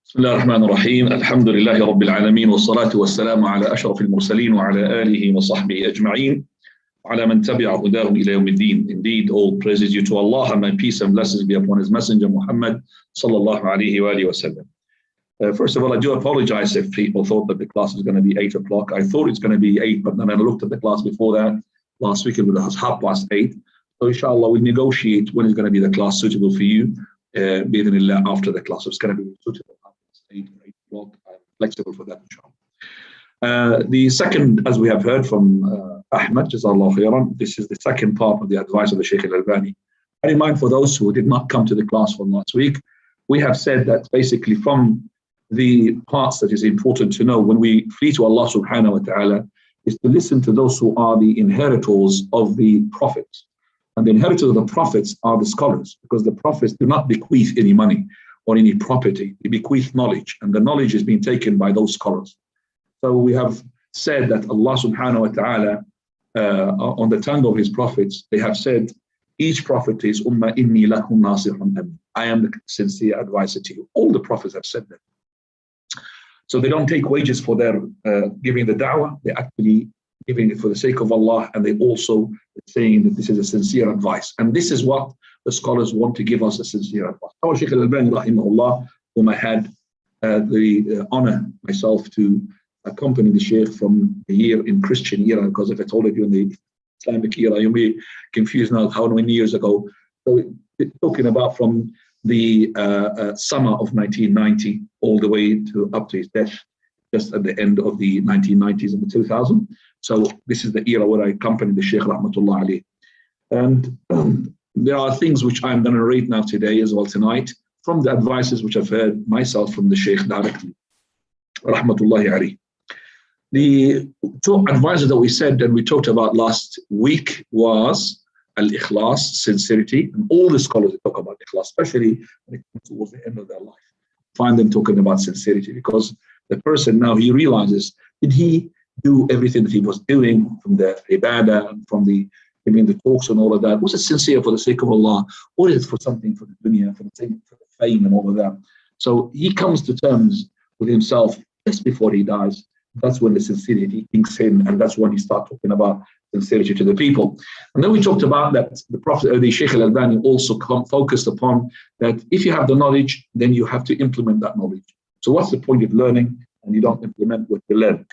بسم الله الرحمن الرحيم الحمد لله رب العالمين والصلاة والسلام على أشرف المرسلين وعلى آله وصحبه أجمعين وعلى من تبع هداهم إلى يوم الدين. Indeed, all praises due to Allah, and my peace and blessings be upon His Messenger Muhammad sallallahu alaihi wasallam. First of all, I do apologize if people thought that the class was going to be 8 o'clock. I thought it's going to be 8, but then I looked at the class before that. Last week it was 8:30. So inshallah, we'll negotiate when is going to be the class suitable for you. Bismillah, after the class. So it's going to be suitable after 8 o'clock. I'm flexible for that, inshallah. The second, as we have heard from Ahmad, Jazallah khairan, this is the second part of the advice of the Sheikh Al-Albani. Bear in mind, for those who did not come to the class from last week, we have said that basically from the parts that is important to know when we flee to Allah subhanahu wa ta'ala is to listen to those who are the inheritors of the prophets. And the inheritors of the prophets are the scholars, because the prophets do not bequeath any money or any property. They bequeath knowledge, and the knowledge is being taken by those scholars. So we have said that Allah subhanahu wa ta'ala, on the tongue of his prophets, they have said, each prophet is Umma inni lakum nasihun amin. I am the sincere advisor to you. All the prophets have said that. So they don't take wages for their giving the da'wah. They're actually giving it for the sake of Allah, and they also saying that this is a sincere advice. And this is what the scholars want to give us, a sincere advice. Our Sheikh Al-Albani rahimahullah, whom I had the honor myself to accompany the Sheikh from the year in Christian era, because if I told you in the Islamic era, you'll be confused now how many years ago. So we're talking about from the summer of 1990 all the way to up to his death, just at the end of the 1990s and the 2000s. So this is the era where I accompanied the Sheikh rahmatullah alayh. And there are things which I'm going to read now today as well tonight from the advices which I've heard myself from the Sheikh directly, rahmatullahi alayh. The two advices that we said and we talked about last week was al-ikhlas, sincerity, and all the scholars talk about ikhlas, especially when it comes towards the end of their life. Find them talking about sincerity, because the person now, he realizes, did he do everything that he was doing from the ibadah and from the giving the talks and all of that? Was it sincere for the sake of Allah, or is it for something for the dunya, for the fame and all of that? So he comes to terms with himself just before he dies. That's when the sincerity kicks in, and that's when he starts talking about sincerity to the people. And then we talked about that the Prophet, the Sheikh Al-Albani also focused upon that if you have the knowledge, then you have to implement that knowledge. So what's the point of learning and you don't implement what you learn?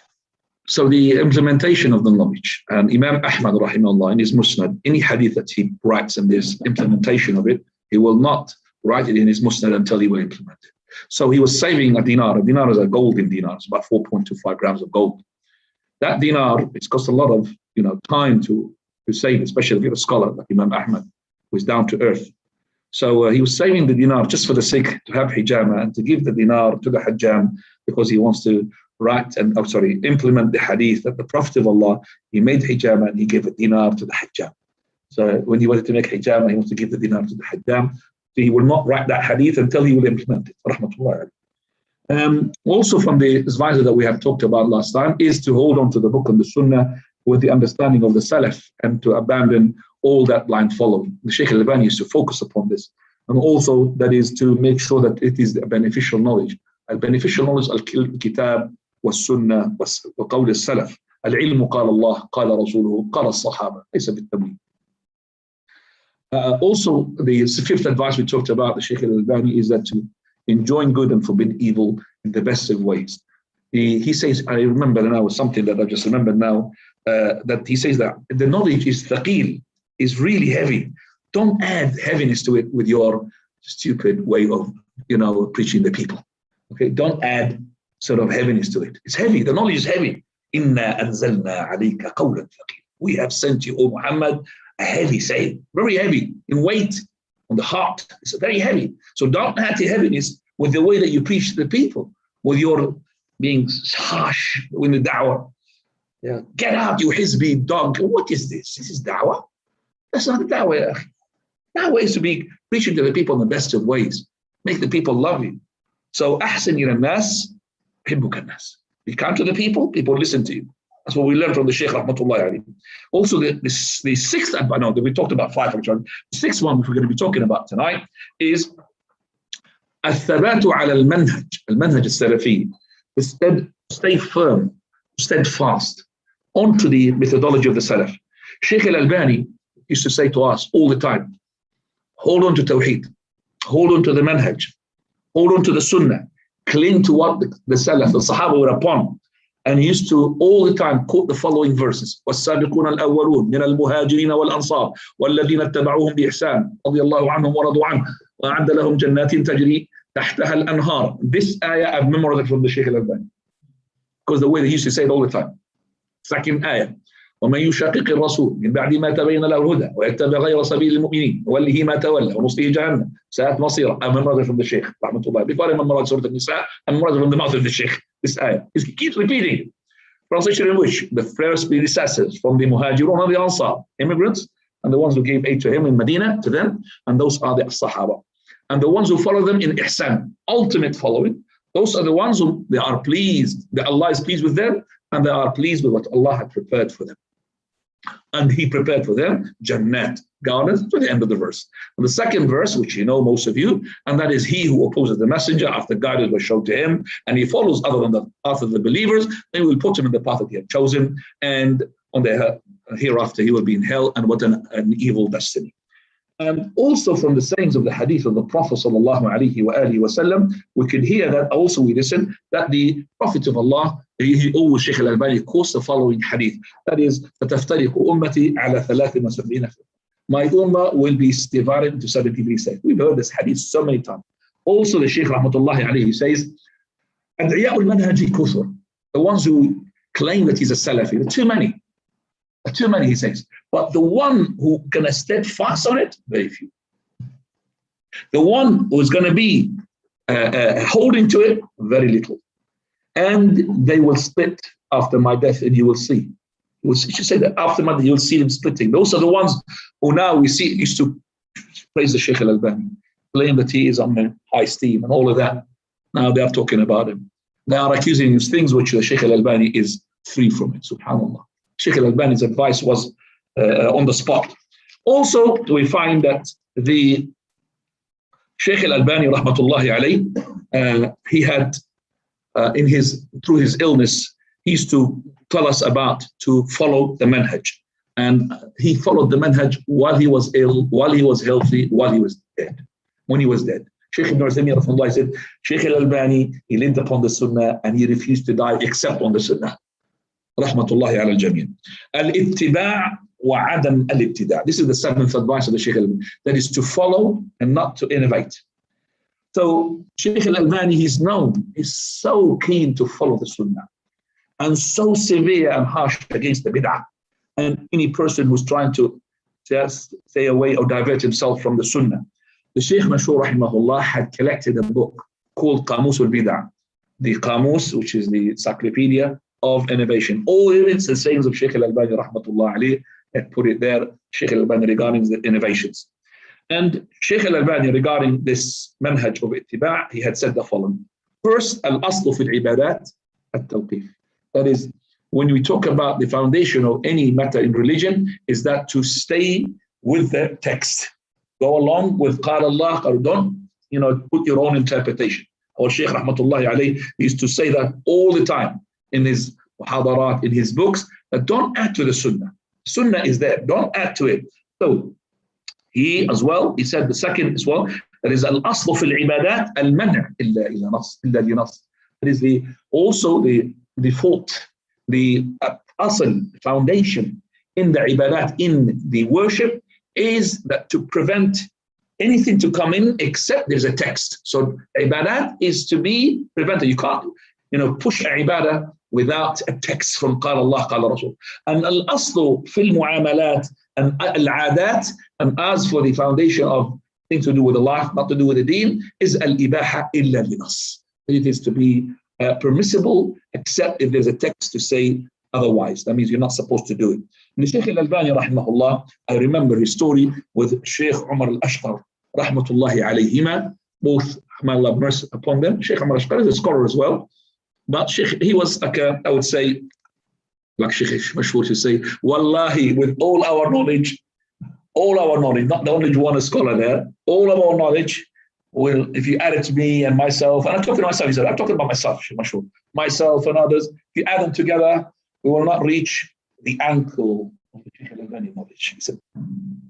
So the implementation of the knowledge, and Imam Ahmad rahimahullah in his Musnad, any hadith that he writes and there's implementation of it, he will not write it in his Musnad until he will implement it. So he was saving a dinar. A dinar is a golden dinar. It's about 4.25 grams of gold. That dinar, it's cost a lot of time to save, especially if you're a scholar like Imam Ahmad, who is down to earth. So he was saving the dinar just for the sake to have hijama and to give the dinar to the hajjam, because he wants to implement the hadith that the Prophet of Allah, he made hijama and he gave a dinar to the hajjam. So when he wanted to make hijama, he wants to give the dinar to the hajjam. So he will not write that hadith until he will implement it. Rahmatullah. Also from the advisor that we have talked about last time is to hold on to the book and the sunnah with the understanding of the salaf, and to abandon all that blind following. The Sheikh Al-Albani used to focus upon this. And also that is to make sure that it is a beneficial knowledge. Al-beneficial knowledge, al-kitab was-sunnah wa qawl al-salaf. Al-ilmu qala Allah, qala Rasuluhu, qala al-sahaba. Laysa bit-tamweeh. Also, the fifth advice we talked about, the Sheikh Al-Albani, is that to enjoin good and forbid evil in the best of ways. He says, I remember now something that I just remembered now, that he says that the knowledge is thaqeel, is really heavy. Don't add heaviness to it with your stupid way of, preaching the people. Okay, don't add sort of heaviness to it. It's heavy. The knowledge is heavy. Inna anzalna alayka qawlan thaqeel. We have sent you, O Muhammad, a heavy saying, very heavy in weight on the heart. It's very heavy. So don't add the heaviness with the way that you preach to the people, with your being harsh in the da'wah. Yeah. Get out, you hizbi dog. What is this? This is da'wah? That's not the da'wah. Da'wah is to be preaching to the people in the best of ways. Make the people love you. So ahsin ila nas, hibbuka nas. You come to the people listen to you. That's what we learned from the Sheikh rahmatullahi alayhi. Also, the sixth, we talked about 5 actually. The sixth one which we're going to be talking about tonight is الثبات على المنهج السلفي, stay firm, steadfast onto the methodology of the Salaf. Sheikh Al-Albani used to say to us all the time, hold on to Tawheed, hold on to the manhaj, hold on to the Sunnah, cling to what the Salaf, the Sahaba were upon. And he used to all the time quote the following verses: والسابقون الأولون من المهاجرين والأنصار والذين اتبعوهم بإحسان رضي الله عنهم ورضوا عنه وأعد لهم جنات تجري تحتها الأنهار. This ayah I've memorized from the Sheikh Al-Albani, because the way they used to say it all the time. Second ayah: ومن يشاقق الرسول من بعد ما تبين له الهدى ويتبع غير سبيل المؤمنين وله ما تولى ونصله جهنم ساءت مصيره. I memorized from the Sheikh rahmatullah. Before I memorized Surah Al-Nisa, I memorized from the mouth of the Sheikh this ayah. He keeps repeating it. Translation in which the first predecessors from the Muhajirun and the Ansar, immigrants, and the ones who gave aid to him in Medina, to them, and those are the Sahaba. And the ones who follow them in ihsan, ultimate following, those are the ones who they are pleased, that Allah is pleased with them, and they are pleased with what Allah had prepared for them. And He prepared for them Jannat, gardens, to the end of the verse. And the second verse, which you know most of you, and that is: he who opposes the messenger after guidance was shown to him, and he follows other than the path of the believers, then we will put him in the path that he had chosen, and on the hereafter he will be in hell, and what an evil destiny. And also from the sayings of the hadith of the Prophet sallallahu alaihi wasallam, we could hear that also we listen that the Prophet of Allah, he always, Sheikh Al-Albani, quotes the following hadith, that is: فَتَفْتَرِقُ أُمَّتِي عَلَى 73. My ummah will be divided into 73 sects. We've heard this hadith so many times. Also the Sheikh rahmatullahi alayhi says, أَدْعِيَاءُ الْمَنْهَجِ كُثُرٌ, the ones who claim that he's a Salafi, there are too many. Too many, he says. But the one who can stay fast on it, very few. The one who is going to be holding to it, very little. And they will split after my death, and you will see. You should say that after my death, you'll see them splitting. Those are the ones who now we see used to praise the Sheikh Al-Albani, claim that he is on high esteem and all of that. Now they are talking about him. They are accusing him of things which the Sheikh Al-Albani is free from it, subhanAllah. Sheikh Al-Albani's advice was on the spot. Also, we find that the Sheikh Al-Albani, rahmatullahi alayh, he had through his illness, he used to tell us about to follow the manhaj. And he followed the manhaj while he was ill, while he was healthy, while he was dead. When he was dead, Sheikh Ibn Uthaymeen rahmatullah said, Sheikh Al-Albani, he lived upon the Sunnah and he refused to die except on the Sunnah. Rahmatullahi ala al-jameen. Al-ittiba' wa adam al-ibtida'. This is the seventh advice of the Sheikh Al-Albani. That is to follow and not to innovate. So Sheikh Al-Albani, he's so keen to follow the Sunnah and so severe and harsh against the bid'ah. And any person who's trying to just stay away or divert himself from the Sunnah. The Sheikh Mashur rahimahullah had collected a book called Qamus al-Bid'ah. The Qamus, which is the encyclopedia of innovation. All events and sayings of Sheikh Al-Albani rahmatullah alayh, had put it there, Sheikh Al-Albani regarding the innovations. And Sheikh Al-Albani regarding this manhaj of ittiba', he had said the following. First, al-aslu fil ibadat at-tawqif. That is, when we talk about the foundation of any matter in religion, is that to stay with the text. Go along with qala Allah, or don't, put your own interpretation. Our Sheikh rahmatullahi alayh used to say that all the time in his muhadarat, in his books, that don't add to the Sunnah. Sunnah is there, don't add to it. So he as well, he said the second as well, that is al-aslu fil ibadat al-man' illa li nas. That is also the default, the asl, foundation in the ibadat, in the worship, is that to prevent anything to come in except there's a text. So ibadat is to be prevented. You can't, push ibadah without a text from qala Allah, qala Rasul. And al-aslu fil mu'amalat and al-adat, and as for the foundation of things to do with the life, not to do with the deen, is al-ibaha illa linas. It is to be permissible except if there's a text to say otherwise. That means you're not supposed to do it. And Sheikh Al-Albani rahimahullah, I remember his story with Sheikh Umar Al-Ashqar rahmatullahi alayhima, both, may Allah have mercy upon them. Sheikh Umar Al-Ashqar is a scholar as well, but Sheikh, he was like I would say, like Sheikh Mashhur to say, wallahi, with all our knowledge, not the only one a scholar there, all of our knowledge, will, if you add it to me and myself, and I'm talking to myself, he said, I'm talking about myself, myself and others, if you add them together, we will not reach the ankle of the Sheikh Al-Albani knowledge. He said,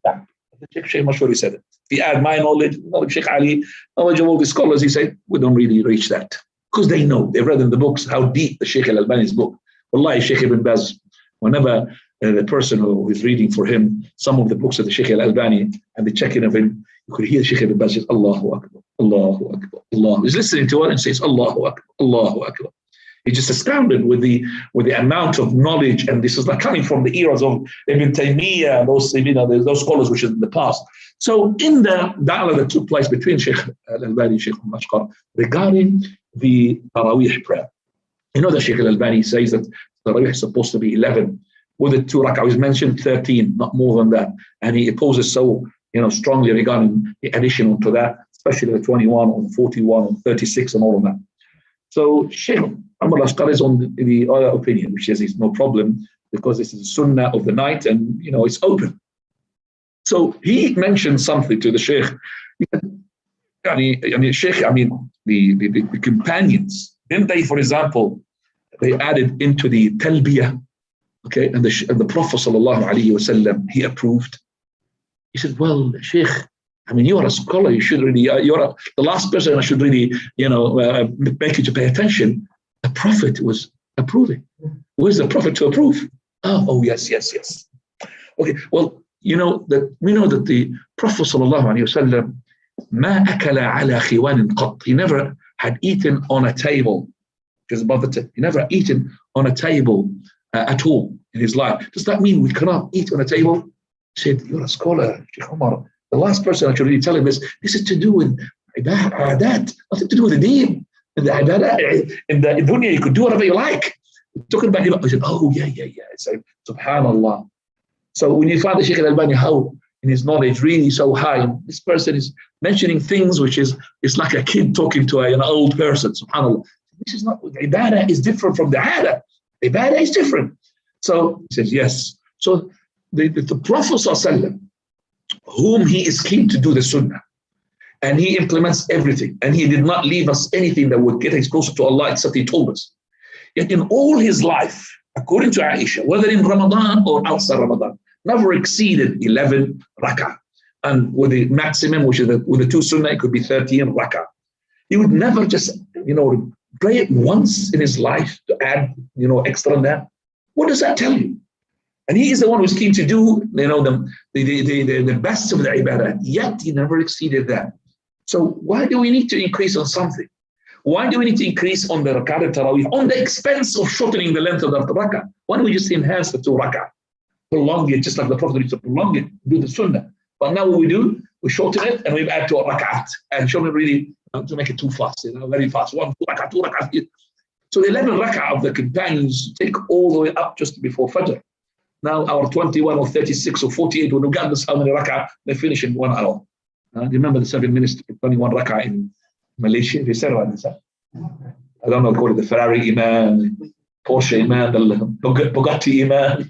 yeah, the Sheikh Mashhur, he said it. If you add my knowledge of Sheikh Ali, knowledge of all the scholars, he said, we don't really reach that. Because they know, they've read in the books how deep the Sheikh Al-Albani's book. Wallahi, Sheikh Ibn Baz, whenever the person who is reading for him some of the books of the Sheikh Al-Albani and the checking of him, you could hear Sheikh Ibn Baz says, Allahu Akbar, Allahu Akbar, Allah. He's listening to it and says, Allahu Akbar, Allahu Akbar. He's just astounded with the amount of knowledge, and this is not coming from the eras of Ibn Taymiyyah, those scholars which is in the past. So in the dialogue that took place between Sheikh Al-Albani and Sheikh Mashkar regarding the Taraweeh prayer, you know that Sheikh Al-Albani says that Taraweeh is supposed to be 11. With the 2 rak'ah, he's mentioned 13, not more than that. And he opposes so strongly regarding the addition onto that, especially the 21 or 41 or 36 and all of that. So Sheikh Umar Ashqar is on the other opinion, which says it's no problem because this is the sunnah of the night and it's open. So he mentioned something to the Sheikh. Sheikh, the companions, didn't they, for example, they added into the talbiyah, okay, and the Prophet sallallahu alaihi wasallam, he approved. He said, well, Sheikh, you are a scholar. You should really, you're the last person I should really, make you to pay attention. The Prophet was approving. Where's the Prophet to approve? Oh, yes. Okay, well, we know that the Prophet sallallahu alaihi wasallam, ما أكل على خوان قط. He never had eaten on a table, because above the table. He never eaten on a table at all in his life. Does that mean we cannot eat on a table? He said, you're a scholar, Sheikh Umar. The last person I should really tell him this is to do with ibadat, nothing to do with the deen. In the dunya, you could do whatever you like. Talking about him, I said, oh, yeah. So, subhanallah. So when you find the Sheikh Al-Albani, how in his knowledge really so high, and this person is mentioning things which is like a kid talking to an old person, subhanallah. This is not, ibadah is different from the adah. Ibadah is different. So he says, yes. So the Prophet ﷺ, whom he is keen to do the sunnah, and he implements everything, and he did not leave us anything that would get us closer to Allah except he told us. Yet in all his life, according to Aisha, whether in Ramadan or outside Ramadan, never exceeded 11 rak'ah. And with the maximum, which is with the 2 sunnah, it could be 13 rak'ah. He would never just, pray it once in his life to add, extra on that. What does that tell you? And he is the one who's keen to do, the best of the ibadah. Yet he never exceeded that. So why do we need to increase on something? Why do we need to increase on the rak'ah al-tarawih on the expense of shortening the length of the rak'ah? Why don't we just enhance the 2 rak'ah? Prolong it, just like the Prophet used to prolong it, do the sunnah. But now what we do, we shorten it and we add to a rak'at and shorten it really to make it too fast, very fast. 1, 2 rak'ah, 2 rak'ah. So the 11 rak'ah of the companions take all the way up just before Fajr. Now our 21 or 36 or 48, when we got this how many rak'ah, they finish in 1 hour. Do you remember the 7 minutes, 21 rak'ah in Malaysia? They said about this. I don't know, call it the Ferrari Imam, Porsche Imam, the Bugatti Imam.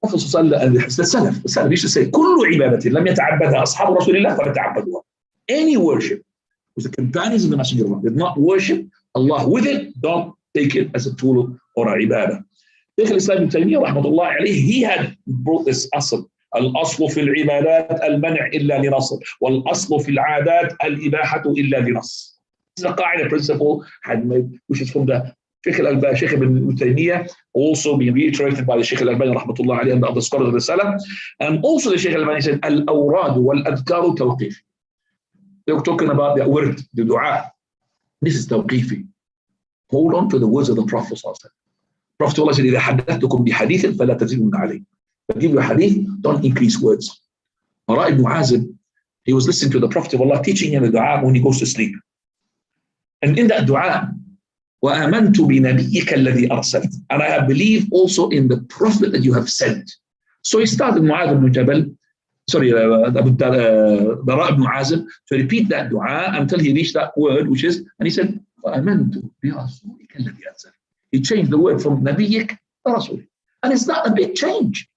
الرسول صلى الله عليه وسلم السلف used to say كل عبادة لم يتعبدها أصحاب رسول الله فليتعبدوها. Any worship with the companions of the Messenger of Allah did not worship Allah with it, don't take it as a tool or a ibadah. Sheikh al-Islam ibn Taymiyyah rahmatullah alayhi, he had brought this asl. الأصل في العبادات المنع إلا لنص والأصل في العادات الإباحة إلا لنص. This is a qaida principle had made, which is from the Sheikh Al-Albani, Sheikh Ibn Taymiyyah, also being reiterated by the Sheikh Al-Albani rahmatullah alayhi and the other scholars of the Salaf. And also the Sheikh Al-Albani said, Al-awrad wal-adhkaru tawqifi. They were talking about the word, the dua. This is tawqifi. Hold on to the words of the Prophet. Prophet said, إِذَا حَدَّثْتُكُمْ بِحَدِيثٍ فَلَا تَزِدُونَ عَلَيْهِ. If I give you a hadith, don't increase words. Bara ibn Azib, he was listening to the Prophet of Allah teaching him the dua when he goes to sleep. And in that dua, وَآمَنْتُ بِنَبِيِّكَ الَّذِي أَرْسَلْتَ. And I believe also in the Prophet that you have sent. So he started Mu'adh ibn Jabal, Bara ibn Azib, to repeat that dua until he reached that word, which is, and he said, وَآمَنْتُ بِرَسُولِكَ الَّذِي أَرْسَلْتَ. He changed the word from Nabiyyik to Rasul. And it's not a big change.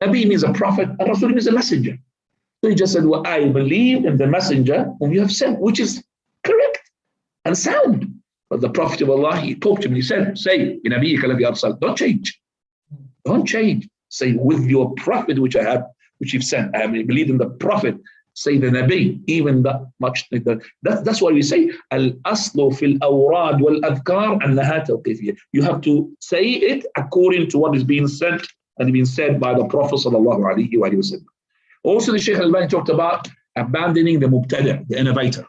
Nabi means a prophet, and Rasul means a messenger. So he just said, well, I believe in the messenger whom you have sent, which is correct and sound. But the Prophet of Allah, he talked to him, he said, say, don't change. Don't change. Say, with your Prophet which you've sent. I have believed in the Prophet. Say the Nabi, even that much. That's why we say, Al-aslu fil awrad wal adhkar annaha tawqifiyya. You have to say it according to what is being said and being said by the Prophet sallallahu alaihi wasallam. Also, the Sheikh Al-Albani talked about abandoning the mubtada, the innovator.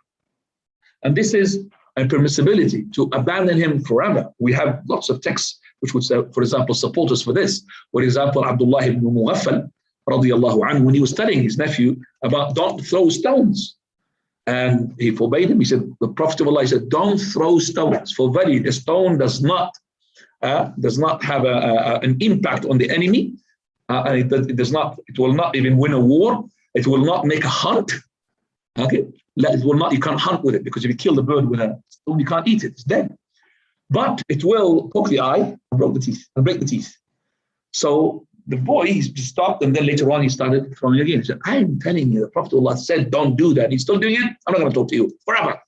And this is a permissibility to abandon him forever. We have lots of texts which would say, for example, support us for this. For example, Abdullah ibn Mughaffal, radiallahu anhu, when he was telling his nephew about don't throw stones. And he forbade him. He said, the Prophet of Allah said, don't throw stones. For verily, the stone does not have an impact on the enemy. And it will not even win a war. It will not make a hunt. Okay, it will not. You can't hunt with it, because if you kill the bird with a stone, you can't eat it. It's dead. But it will poke the eye and break the teeth. So the boy, he stopped, and then later on he started throwing again. He said, I'm telling you, the Prophet of Allah said, don't do that. He's still doing it. I'm not going to talk to you forever.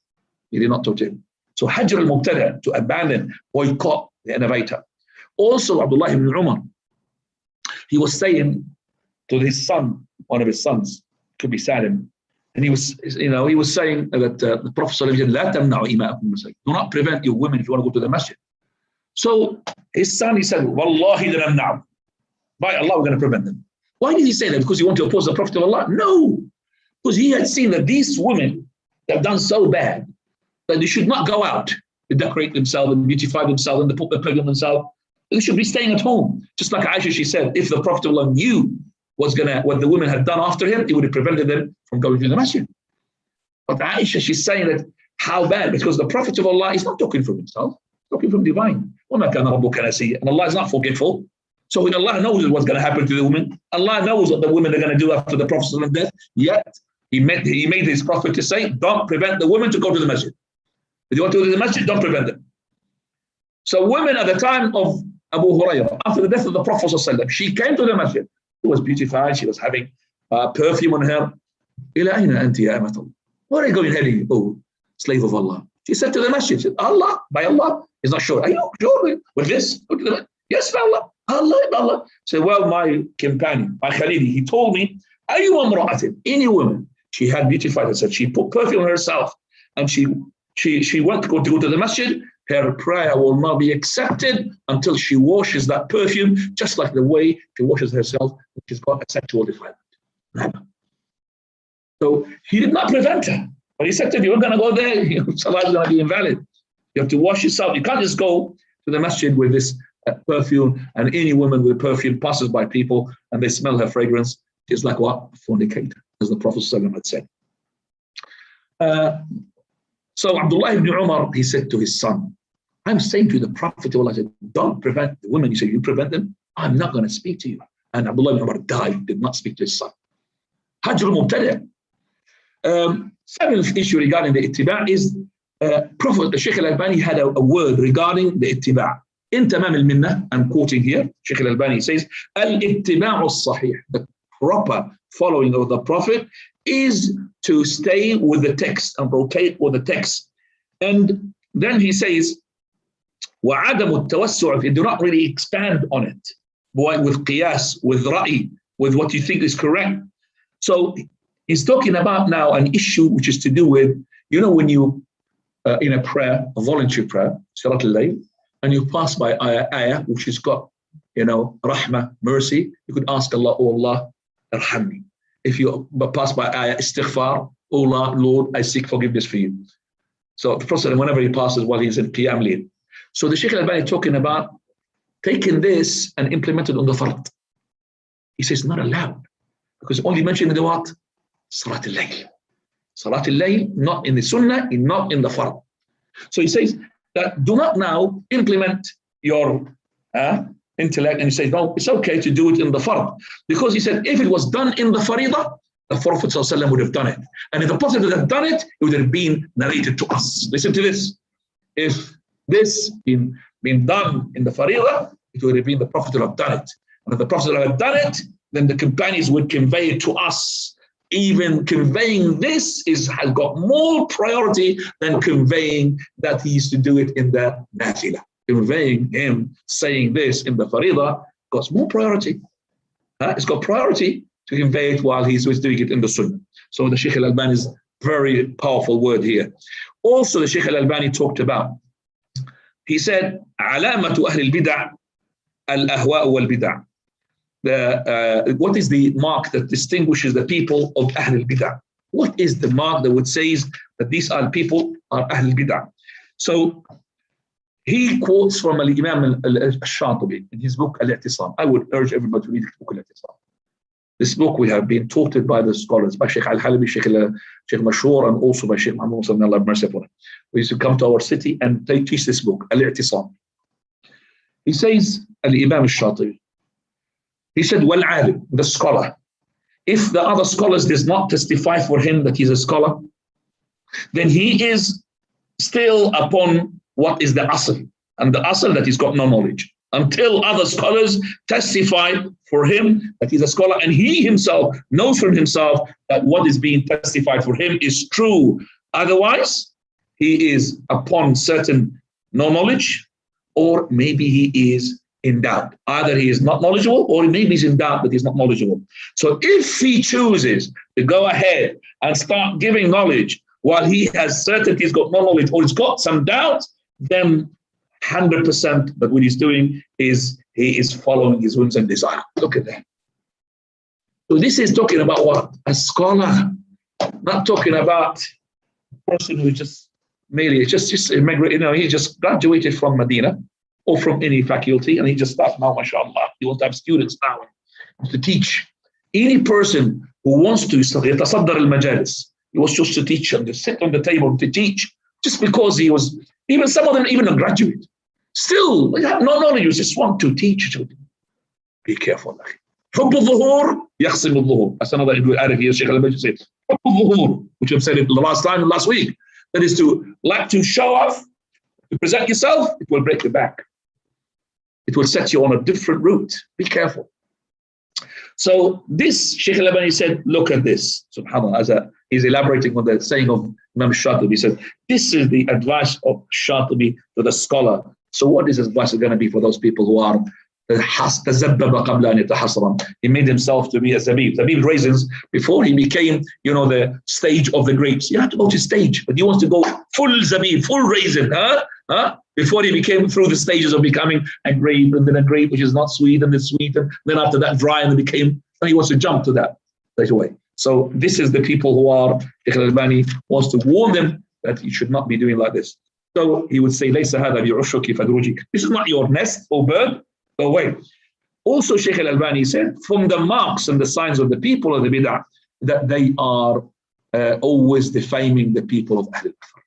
He did not talk to him. So Hajr al-Mubtada, to abandon, boycott the innovator. Also, Abdullah ibn Umar, he was saying to his son, one of his sons, could be Salim, and he was saying that the Prophet said, "La tamna'u ima'akum masajid." Do not prevent your women if you want to go to the masjid. So his son, he said, "Wallahi lanamna'u." By Allah, we're going to prevent them. Why did he say that? Because he wanted to oppose the Prophet of Allah? No, because he had seen that these women have done so bad that they should not go out to decorate themselves and beautify themselves and to put their perfume themselves. They should be staying at home. Just like Aisha, she said, if the Prophet of Allah knew what the women had done after him, he would have prevented them from going to the masjid. But Aisha, she's saying that how bad, because the Prophet of Allah is not talking from himself, talking from divine. And Allah is not forgetful. So Allah knows what's going to happen to the women. Allah knows what the women are going to do after the Prophet's death. Yet he made his Prophet to say, don't prevent the women to go to the masjid. If you want to go to the masjid, don't prevent them. So women at the time of Abu Hurairah, after the death of the Prophet, she came to the masjid. She was beautified. She was having perfume on her. Where are you going heading? Oh, slave of Allah. She said to the masjid, she said, Allah, by Allah, he's not sure. Are you sure with this? Go to the masjid. Yes, by Allah. Allah. Said, well, my companion, my Khalili, he told me, any woman, she had beautified herself. She put perfume on herself, and she went to go to the masjid. Her prayer will not be accepted until she washes that perfume, just like the way she washes herself when she's got a sexual defilement. So he did not prevent her, but he said to her, you're going to go there, salah is going to be invalid. You have to wash yourself. You can't just go to the masjid with this perfume, and any woman with perfume passes by people and they smell her fragrance. It's like what? A fornicator, as the Prophet had said. So Abdullah ibn Umar, he said to his son, I'm saying to the Prophet, Allah said, don't prevent the women. He said, you prevent them? I'm not going to speak to you. And Abdullah ibn Umar died, did not speak to his son. Hajr al-Mubtada. Seventh issue regarding the ittiba' is Prophet Sheikh Al-Albani had a word regarding the ittiba'. In Tamam al-Minnah, I'm quoting here, Sheikh Al-Albani says, al-ittiba'u as-sahih, the proper following of the Prophet is to stay with the text and rotate with the text. And then he says, وَعَدَمُ التَّوَسُّعِ, do not really expand on it, with qiyas, with ra'i, with what you think is correct. So he's talking about now an issue which is to do with, when you, in a prayer, a voluntary prayer, Salat al-Layl, and you pass by ayah, which has got, rahmah, mercy, you could ask Allah, oh Allah, irhamni. If you pass by ayah, istighfar, oh Allah, Lord, I seek forgiveness for you. So the Prophet, whenever he passes while he's in Qiyam Layl. So the Sheikh Al-Albani talking about taking this and implemented on the fard. He says not allowed, because only mentioned in the what? Salat al-Layl. Salat al-Layl, not in the Sunnah, not in the fard. So he says that do not now implement your intellect and you say, no, it's okay to do it in the fard. Because he said, if it was done in the faridah, the Prophet ﷺ would have done it. And if the Prophet would have done it, it would have been narrated to us. Listen to this. If this been done in the faridah, it would have been the Prophet would have done it. And if the Prophet would have done it, then the companions would convey it to us even conveying this has got more priority than conveying that he used to do it in the nafila. Conveying him saying this in the faridah got more priority. It's got priority to convey it while he's doing it in the sunnah. So the Sheikh Al-Albani's very powerful word here. Also, the Sheikh Al-Albani talked about, he said, علامة أهل البدع الأهواء والبدع. What is the mark that distinguishes the people of Ahl al-Bid'ah? What is the mark that would say that these are people are Ahl al-Bid'ah? So he quotes from Al-Imam al-Shatibi in his book Al-I'tisam. I would urge everybody to read the book Al-I'tisam. This book we have been taught by the scholars, by Sheikh Al-Halabi, Sheikh Mashur, and also by Sheikh Muhammad Musa, Allah mercy upon him. We used to come to our city and they teach this book, Al-I'tisam. He says, Al-Imam al-Shatibi, he said, wal-alim, the scholar. If the other scholars does not testify for him that he's a scholar, then he is still upon what is the asl. And the asl that he's got no knowledge. Until other scholars testify for him that he's a scholar, and he himself knows from himself that what is being testified for him is true. Otherwise, he is upon certain no knowledge, or maybe he is in doubt. Either he is not knowledgeable, or maybe he's in doubt that he's not knowledgeable. So if he chooses to go ahead and start giving knowledge while he has certainty he's got no knowledge, or he's got some doubt, then 100% that what he's doing is he is following his whims and desire. Look at that. So this is talking about what? A scholar, not talking about a person who just merely just immigrant, he just graduated from Medina or from any faculty, and he just starts now, mashallah. He wants to have students now to teach. Any person who wants to يتصدر المجالس, he was just to teach and to sit on the table to teach, just because he was, even some of them, even a graduate, still have no knowledge, you just want to teach. Be careful. حب الظهور يخصم الظهور. That's another Arabic here, Sheikh Al-Albani said. حب الظهور, which I've said it last week. That is to like to show off, to present yourself, it will break your back. It will set you on a different route. Be careful. So this Sheikh Al-Albani said, look at this. SubhanAllah, he's elaborating on the saying of Imam Shatibi. He said, this is the advice of Shatibi to the scholar. So what is his advice going to be for those people who are he made himself to be a zabib. Zabib raisins before he became, the stage of the grapes. You have to go to stage, but he wants to go full zabib, full raisin, before he became through the stages of becoming a grape, and then a grape which is not sweet, and then sweet, and then after that dry, and then he wants to jump to that straight away. So this is the people who are, Sheikh Al-Albani wants to warn them that you should not be doing like this. So he would say, this is not your nest, O bird. Go away. Also, Sheikh Al-Albani said, from the marks and the signs of the people of the bid'ah, that they are always defaming the people of Ahl al-Athar.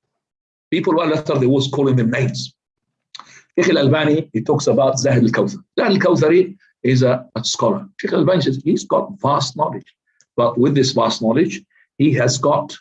People of Ahl al-Athar, they always calling them names. Sheikh Al-Albani, he talks about Zahid al-Kawthar. Zahid al-Kawthari is a scholar. Sheikh Al-Albani says he's got vast knowledge. But with this vast knowledge, he has got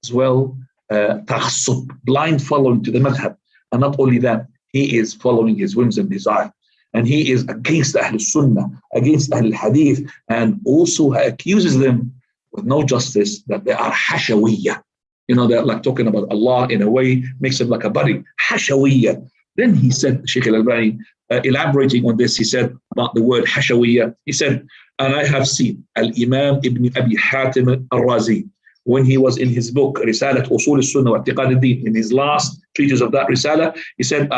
as well tahassub, blind following to the madhab. And not only that, he is following his whims and desire. And he is against Ahl Sunnah, against Ahl Hadith, and also accuses them with no justice that they are hashawiyya. They're like talking about Allah in a way, makes them like a buddy. Hashawiyya. Then he said, Sheikh Al-Albani, elaborating on this, he said about the word hashawiyya, he said, and I have seen Al-Imam Ibn Abi Hatim Al-Razi, when he was in his book, Risalat Usul al-Sunnah wa I'tiqad al-Din, in his last treatise of that Risala, he said,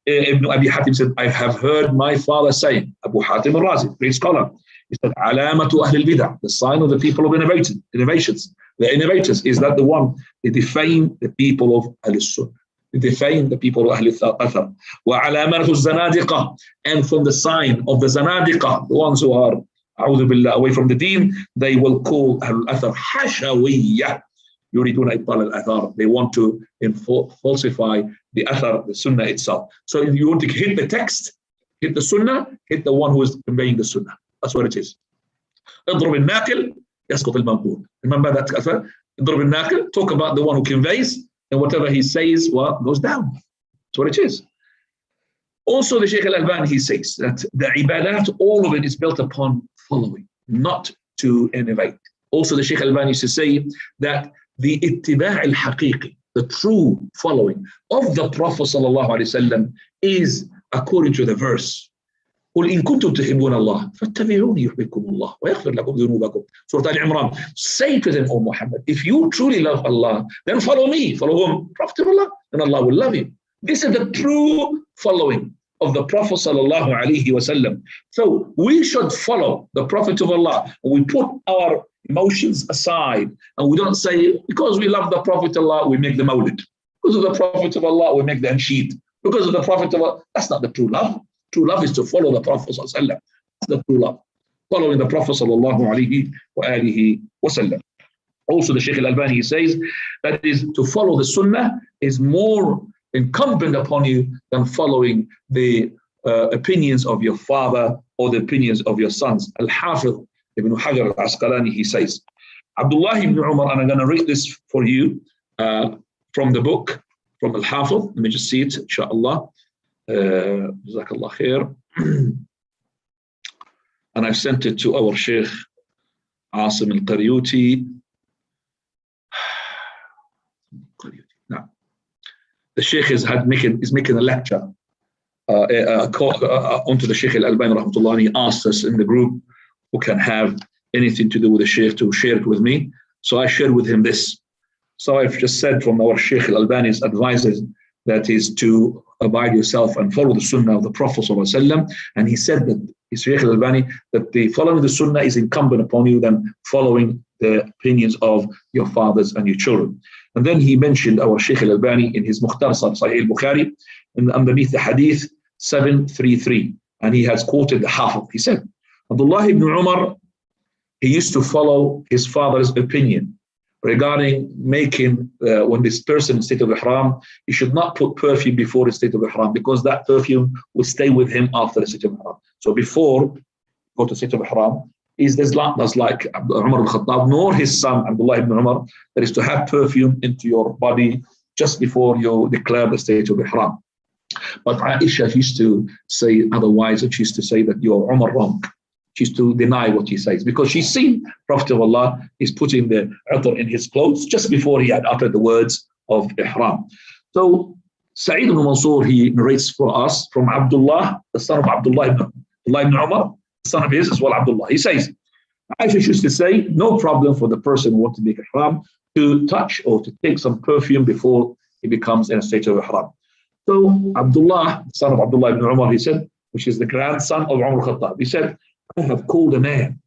Ibn Abi Hatim said, I have heard my father saying, Abu Hatim al-Razi, great scholar, he said, Alamatu Ahl al-Bid'ah, the sign of the people of innovations. The innovators is that the one, they defame the people of Ahl-Sunnah. They defame the people of Ahl-Athar. Wa alamatu al-Zanadiqah, and from the sign of the Zanadiqah, the ones who are A'udhu billah, away from the deen, they will call Al-Athar hashawiyya. Yuriduna ibtal al-athar. They want to falsify the athar, the sunnah itself. So if you want to hit the text, hit the sunnah, hit the one who is conveying the sunnah. That's what it is. اضرب الناقل يسقط المنقول. Remember that athar? اضرب الناقل, talk about the one who conveys, and whatever he says, goes down. That's what it is. Also, the Sheikh Al-Albani, he says that the ibadat, all of it is built upon following, not to innovate. Also, the Sheikh Al-Albani used to say that the ittiba' al-haqiqi, the true following of the Prophet sallallahu alaihi wasallam, is according to the verse. قل إن كنتم تحبون الله فاتبعوني يحببكم الله ويغفر لكم ذنوبكم. Surah Al-Imran. Say to them, O Muhammad, if you truly love Allah, then follow me. Follow whom? Prophet of Allah, and Allah will love you. This is the true following of the Prophet sallallahu alaihi wasallam. So we should follow the Prophet of Allah. We put our emotions aside, and we don't say, because we love the Prophet of Allah, we make the mawlid. Because of the Prophet of Allah, we make the ansheed. Because of the Prophet of Allah, that's not the true love. True love is to follow the Prophet sallallahu alaihi wasallam. That's the true love. Following the Prophet sallallahu alaihi wasallam. Also, the Sheikh Al-Albani says that is to follow the Sunnah is more incumbent upon you than following the opinions of your father or the opinions of your sons. Al-Hafiz Ibn Hajar Al-Asqalani, he says, Abdullah ibn Umar, and I'm going to read this for you from the book, from Al-Hafiz. Let me just see it, inshallah. Jazakallah khair. And I've sent it to our Sheikh Asim Al-Qaryuti. Now, the Sheikh is making a lecture onto the Sheikh Al-Albani rahmatullah, and he asked us in the group who can have anything to do with the Sheikh to share it with me. So I shared with him this. So I've just said from our Sheikh Al-Albani's advices that is to abide yourself and follow the Sunnah of the Prophet sallallahu alaihi wasallam. And he said that, Sheikh Al-Albani, that the following the Sunnah is incumbent upon you than following the opinions of your fathers and your children. And then he mentioned our Sheikh Al-Albani in his Mukhtasar Sahih al-Bukhari, and underneath the Hadith 733, and he has quoted the Hafiz. He said, Abdullah ibn Umar, he used to follow his father's opinion regarding making, when this person in state of ihram, he should not put perfume before the state of ihram, because that perfume will stay with him after the state of ihram. So before go to state of ihram, there's not like Umar al-Khattab, nor his son Abdullah ibn Umar, that is to have perfume into your body just before you declare the state of ihram. But Aisha used to say otherwise, and she used to say that you're Umar wrong. She used to deny what he says, because she's seen Prophet of Allah is putting the attar in his clothes just before he had uttered the words of ihram. So Sa'id ibn Mansur, he narrates for us from Abdullah, the son of Abdullah ibn Umar, the son of his as well, Abdullah. He says, Aisha used to say, no problem for the person who wants to make ihram to touch or to take some perfume before he becomes in a state of ihram. So Abdullah, the son of Abdullah ibn Umar, he said, which is the grandson of Umar al-Khattab, he said, I have called a man,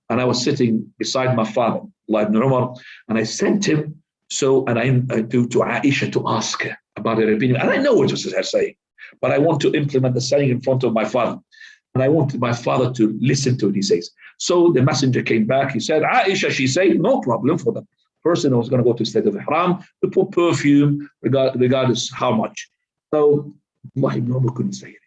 and I was sitting beside my father, Abdullah ibn Umar, and I sent him to Aisha to ask her about her opinion. And I know what was her saying, but I want to implement the saying in front of my father. And I wanted my father to listen to it, he says. So the messenger came back, he said, Aisha, she said, no problem for the person who was going to go to the state of ihram to put perfume, regardless how much. So Abdullah ibn Umar couldn't say anything.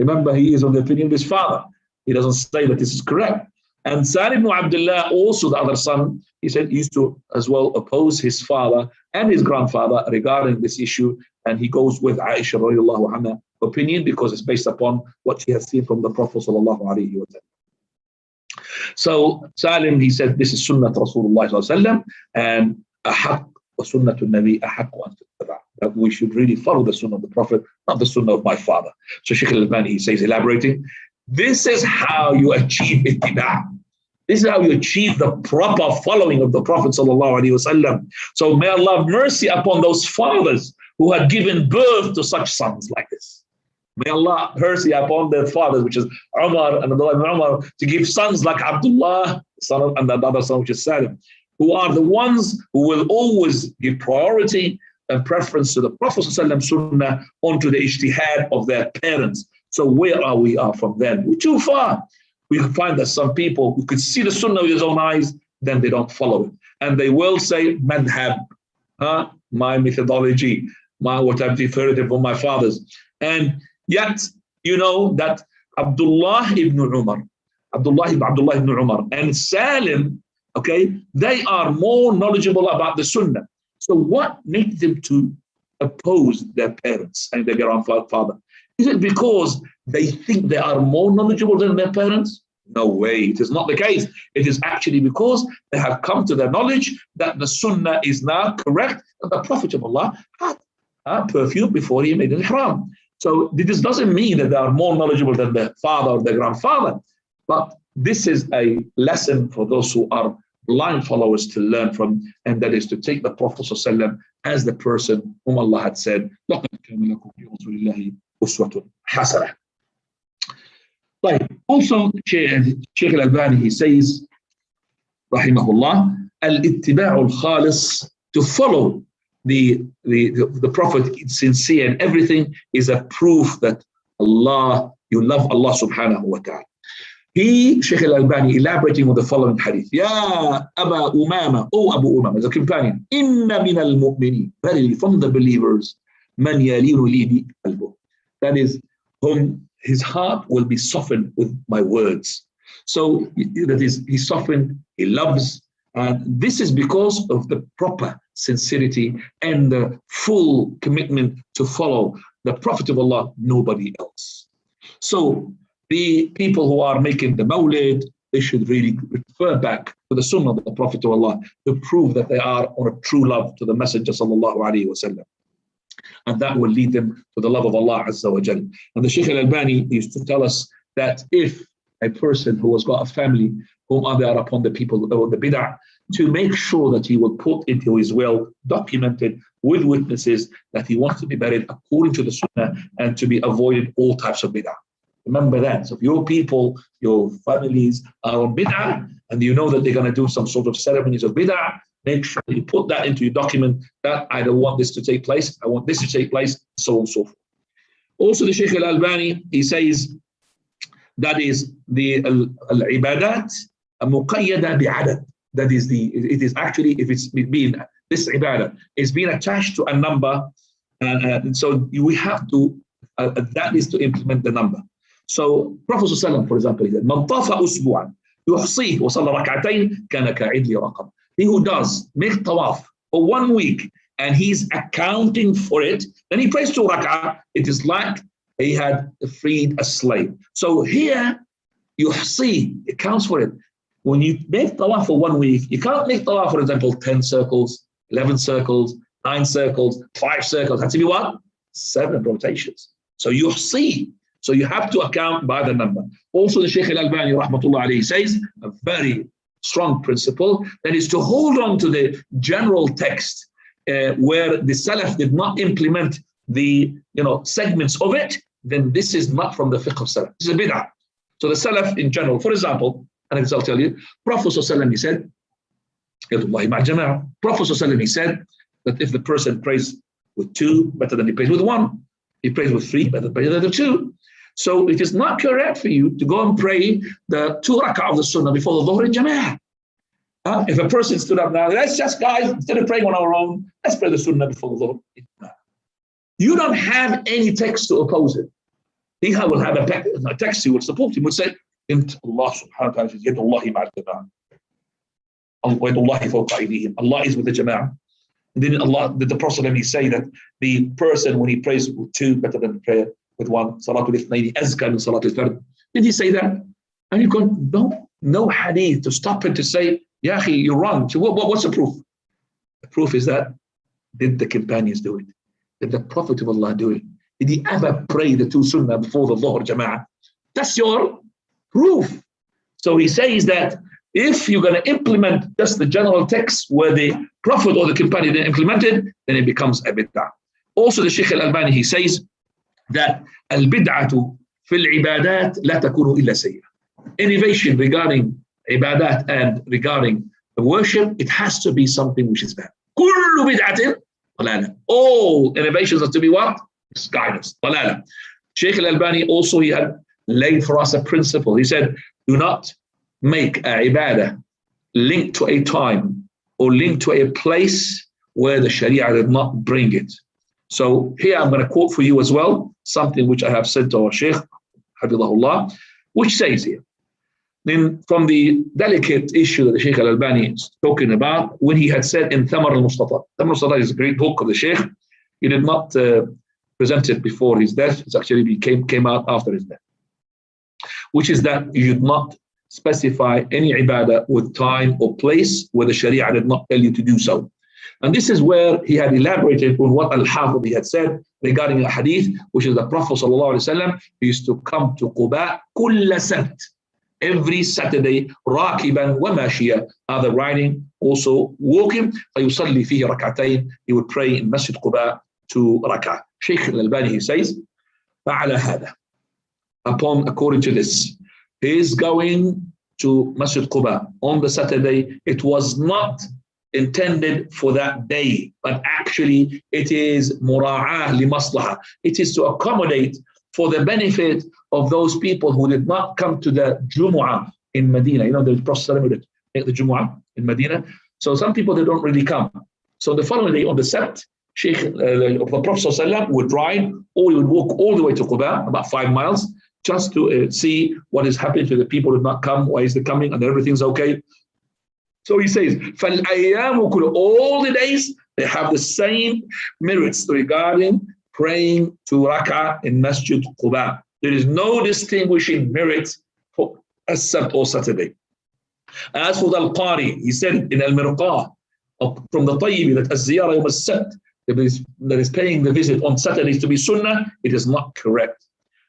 Remember, he is on the opinion of his father. He doesn't say that this is correct. And Salim ibn Abdullah, also the other son, he said he used to as well oppose his father and his grandfather regarding this issue. And he goes with Aisha radiallahu anha opinion because it's based upon what she has seen from the Prophet sallallahu alaihi wasallam. So Salim, he said, this is Sunnat Rasulullah sallallahu alaihi wasallam, and ahaq wa sunnatul Nabi ahaq wa antattaba. That we should really follow the Sunnah of the Prophet, not the Sunnah of my father. So Sheikh Al-Albani, he says, elaborating, this is how you achieve ittiba'. This is how you achieve the proper following of the Prophet sallallahu alaihi wasallam. So may Allah have mercy upon those fathers who had given birth to such sons like this. May Allah have mercy upon their fathers, which is Umar and Abdullah ibn Umar, to give sons like Abdullah, son and the other son, which is Salim, who are the ones who will always give priority and preference to the Prophet sallallahu alaihi wasallam sunnah onto the ijtihad of their parents. So where are we from them? We're too far. We can find that some people who could see the sunnah with his own eyes, then they don't follow it. And they will say, madhab, my methodology, what I've inherited from my fathers. And yet, you know that Abdullah ibn Umar and Salim, okay, they are more knowledgeable about the sunnah. So what made them to oppose their parents and their grandfather? Is it because they think they are more knowledgeable than their parents? No way, it is not the case. It is actually because they have come to the knowledge that the sunnah is now correct, and the Prophet of Allah had perfume before he made an ihram. So this doesn't mean that they are more knowledgeable than the father or the grandfather, but this is a lesson for those who are blind followers to learn from, and that is to take the Prophet ﷺ as the person whom Allah had said, لَقَدْ كَانَ لَكُمْ فِي رَسُولِ اللَّهِ أُسْوَةٌ حَسَنَةٌ. Like also, Sheikh Al-Albani, he says, rahimahullah, al-ittiba'u al-khalis, to follow the Prophet sincere and everything is a proof that you love Allah subhanahu wa ta'ala. Sheikh Al-Albani, elaborating on the following hadith, Ya Aba Umama, O Abu Umama, the companion, Inna min al-mu'minin, verily from the believers, man yalinu li bi qalbuh. That is, whom his heart will be softened with my words. So that is, he softened, he loves, and this is because of the proper sincerity and the full commitment to follow the Prophet of Allah, nobody else. So the people who are making the mawlid, they should really refer back to the sunnah of the Prophet of Allah to prove that they are on a true love to the Messenger sallallahu alaihi wasallam. And that will lead them to the love of Allah Azza wa Jal. And the Sheikh Al-Albani used to tell us that if a person who has got a family, whom are there upon the people of the bid'ah, to make sure that he will put into his will, documented with witnesses, that he wants to be buried according to the sunnah and to be avoided all types of bid'ah. Remember that. So if your people, your families are on bid'ah, and you know that they're going to do some sort of ceremonies of bid'ah, make sure you put that into your document that I don't want this to take place, I want this to take place, so on and so forth. Also, the Sheikh Al-Albani, he says that is the al-ibadat muqayyada bi'adad. That is it is actually, if it's being, this ibadah is being attached to a number, and so we have to, that is to implement the number. So Prophet ﷺ, for example, he said, Man tafa usbu'an yuhsih wa salla rak'atayn kana ka'idli raqab. He who does make tawaf for 1 week and he's accounting for it, then he prays 2 rak'ah, it is like he had freed a slave. So here, yuhsih, it counts for it. When you make tawaf for 1 week, you can't make tawaf, for example, 10 circles, 11 circles, 9 circles, 5 circles. It has to be what? 7 rotations. So yuhsih. So you have to account by the number. Also, the Sheikh Al-Albani, rahmatullah alayhi, says a very strong principle, that is to hold on to the general text where the Salaf did not implement the segments of it, then this is not from the fiqh of Salaf. This is a bid'ah. So the Salaf in general, for example, and I'll tell you, Prophet ﷺ, he said, Prophet ﷺ, he said that if the person prays with 2, better than he prays with 1. He prays with 3, better than 2. So it is not correct for you to go and pray the 2 rak'ah of the sunnah before the dhuhr in jama'ah. If a person stood up now, let's just, guys, instead of praying on our own, let's pray the sunnah before the dhuhr. You don't have any text to oppose it. He will have a text who would support him, would say, Allah subhanahu wa ta'ala says, Yadullahi ma'al jama'ah. Allah is with the jama'ah. And then the Prophet, he say that the person, when he prays with 2, better than prayer with 1, Salatul Ithnayni azka min Salatul Fard. Did he say that? And you go, no hadith to stop it to say, Ya akhi, you're wrong. So what's the proof? The proof is that, did the companions do it? Did the Prophet of Allah do it? Did he ever pray the 2 sunnah before the Dhuhr Jama'ah? That's your proof. So he says that if you're going to implement just the general text where the Prophet or the companion implemented, then it becomes a bid'ah. Also, the Sheikh Al-Albani, he says that al-bid'atu fil ibadat la takunu illa sayyah. Innovation regarding ibadat and regarding the worship, it has to be something which is bad. Kullu bid'atin dalala. All innovations have to be what? It's guidance. Dalala. Sheikh Al-Albani also, he had laid for us a principle. He said, do not make a ibadah linked to a time or linked to a place where the Sharia did not bring it. So here I'm going to quote for you as well, something which I have said to our Sheikh, Hafidhahullah, which says here, then from the delicate issue that the Sheikh Al-Albani is talking about, when he had said in Thamar al-Mustafa. Thamar al-Mustafa is a great book of the Sheikh. He did not present it before his death. It actually came out after his death. Which is that you should not specify any ibadah with time or place where the Sharia did not tell you to do so. And this is where he had elaborated on what Al-Hafidh he had said regarding a hadith, which is the Prophet ﷺ used to come to Quba kulla sabt, every Saturday, rakiban wa mashiya, either riding, also walking, فيصلي فيه ركعتين, he would pray in Masjid Quba 2 rak'ah. Sheikh Al-Albani, he says, فعلى هذا, according to this, he is going to Masjid Quba on the Saturday. It was not intended for that day, but actually it is mura'ah li maslaha. It is to accommodate for the benefit of those people who did not come to the Jumu'ah in Medina. You know, the Prophet would make the Jumu'ah in Medina. So some people, they don't really come. So the following day on the Sabt, Sheikh, the Prophet would ride, or he would walk all the way to Quba, about 5 miles, just to see what is happening to the people who did not come, why is they coming, and everything's okay. So he says, فَالْأَيَّامُ all the days, they have the same merits regarding praying to rak'ah in Masjid Quba. There is no distinguishing merit for a Sabt or Saturday. As for the Al-Qari, he said in Al-Mirqah, from the Tayyibi, that az-ziyara yawm as-sabt, that is paying the visit on Saturdays to be sunnah, it is not correct.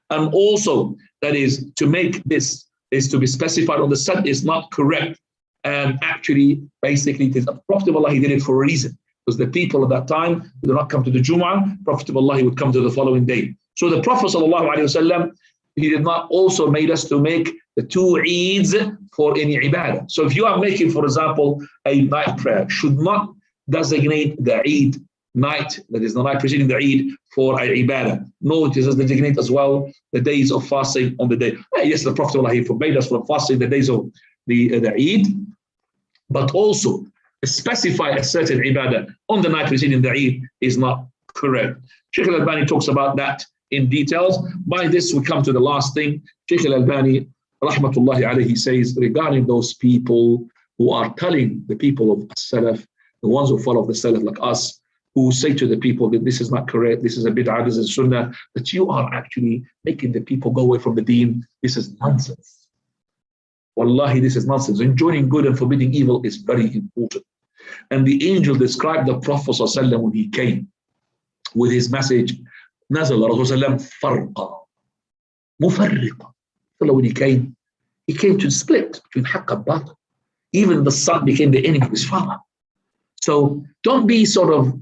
And also, that is to make this, is to be specified on the Sabt, is not correct. And actually, basically, it is a Prophet of Allah, he did it for a reason. Because the people at that time who did not come to the Jumu'ah, Prophet of Allah, he would come to the following day. So the Prophet ﷺ, he did not also made us to make the 2 Eids for any ibadah. So if you are making, for example, a night prayer, should not designate the Eid night, that is the night preceding the Eid, for a ibadah. No, it does designate as well the days of fasting on the day. Yes, the Prophet of Allah, he forbade us from fasting the days of the Eid, but also specify a certain ibadah on the night preceding the Eid is not correct. Sheikh Al-Albani talks about that in details. By this, we come to the last thing. Sheikh Al-Albani, rahmatullahi alayhi, says regarding those people who are telling the people of Salaf, the ones who follow the Salaf like us, who say to the people that this is not correct, this is a bid'ah, this is sunnah, that you are actually making the people go away from the deen. This is nonsense. Wallahi, this is nonsense. Enjoining good and forbidding evil is very important. And the angel described the Prophet ﷺ when he came with his message, نزل Rasulullah فرقا مفرقا. So when he came to split between haqq and batil. Even the son became the enemy of his father. So don't be sort of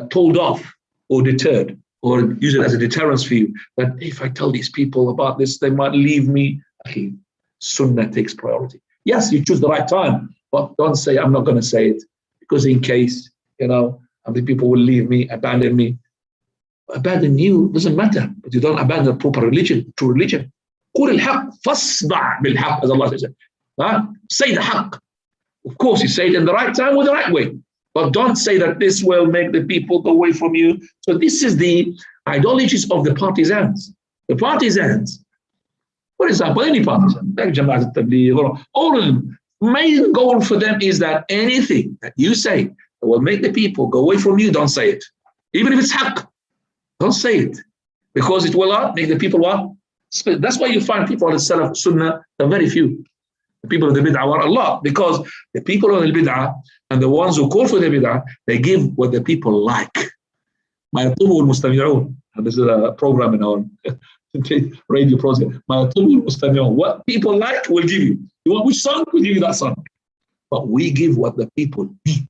told off or deterred, or use it as a deterrence for you, that if I tell these people about this, they might leave me. Okay, sunnah takes priority. Yes, you choose the right time, but don't say, I'm not going to say it, because in case, the people will leave me, abandon me. Abandon you doesn't matter, but you don't abandon proper religion, true religion. قُلِ الْحَقِّ فَاصْدَعْ بِالْحَقِّ, as Allah says. Say the haqq. Of course, you say it in the right time with the right way, but don't say that this will make the people go away from you. So this is the ideologies of the partisans. The partisans, for example, any partisan, like Jama'at al-Tabligh, all of them, main goal for them is that anything that you say that will make the people go away from you, don't say it. Even if it's haqq, don't say it, because it will not make the people what? That's why you find people on the Salaf Sunnah, they're very few. The people of the bid'ah are a lot, because the people of the bid'ah and the ones who call for the bid'ah, they give what the people like. ما يطلبه المستمعون. This is a program in our radio program. ما يطلبه المستمعون. What people like, we'll give you. You want which song? We'll give you that song. But we give what the people need.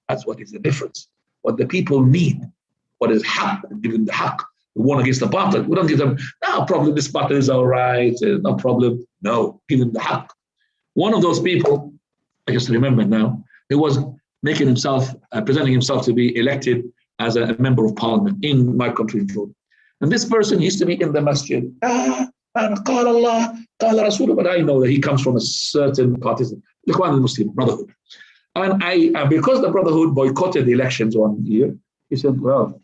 That's what is the difference. What the people need. What is haqq, give them the haqq. We warn against the batil. We don't give them, no problem, this batil is all right, no problem. No, give them the haqq. One of those people, I just remember now, he was making himself, presenting himself to be elected as a member of parliament in my country, Jordan. And this person used to be in the masjid. قال Allah, قال Rasul, but I know that he comes from a certain partisan, the Muslim Brotherhood. And because the Brotherhood boycotted the elections 1 year, he said, well,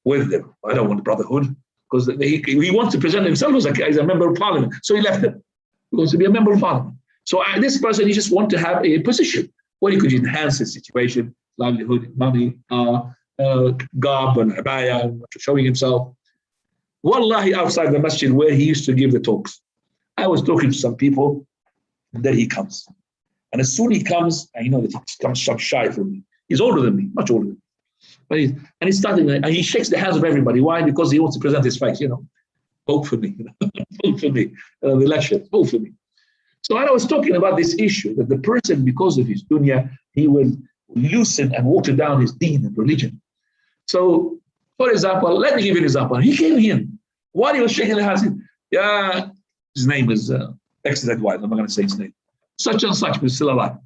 with them, I don't want the Brotherhood, because he wants to present himself as a member of parliament. So he left them. He wants to be a member of parliament. So this person, he just wants to have a position where he could enhance his situation, livelihood, money, garb and abaya, showing himself. Wallahi, outside the masjid where he used to give the talks, I was talking to some people. And then he comes. And as soon as he comes, I know that he comes shy from me. He's older than me, much older than me. But he's starting, and he shakes the hands of everybody. Why? Because he wants to present his face, Vote for me, vote for me, the election, vote for me. So I was talking about this issue that the person, because of his dunya, he will loosen and water down his deen and religion. So, for example, let me give you an example. He came in while he was shaking the hands. Yeah, his name is XZY. I'm not going to say his name. Such and such, but still alive.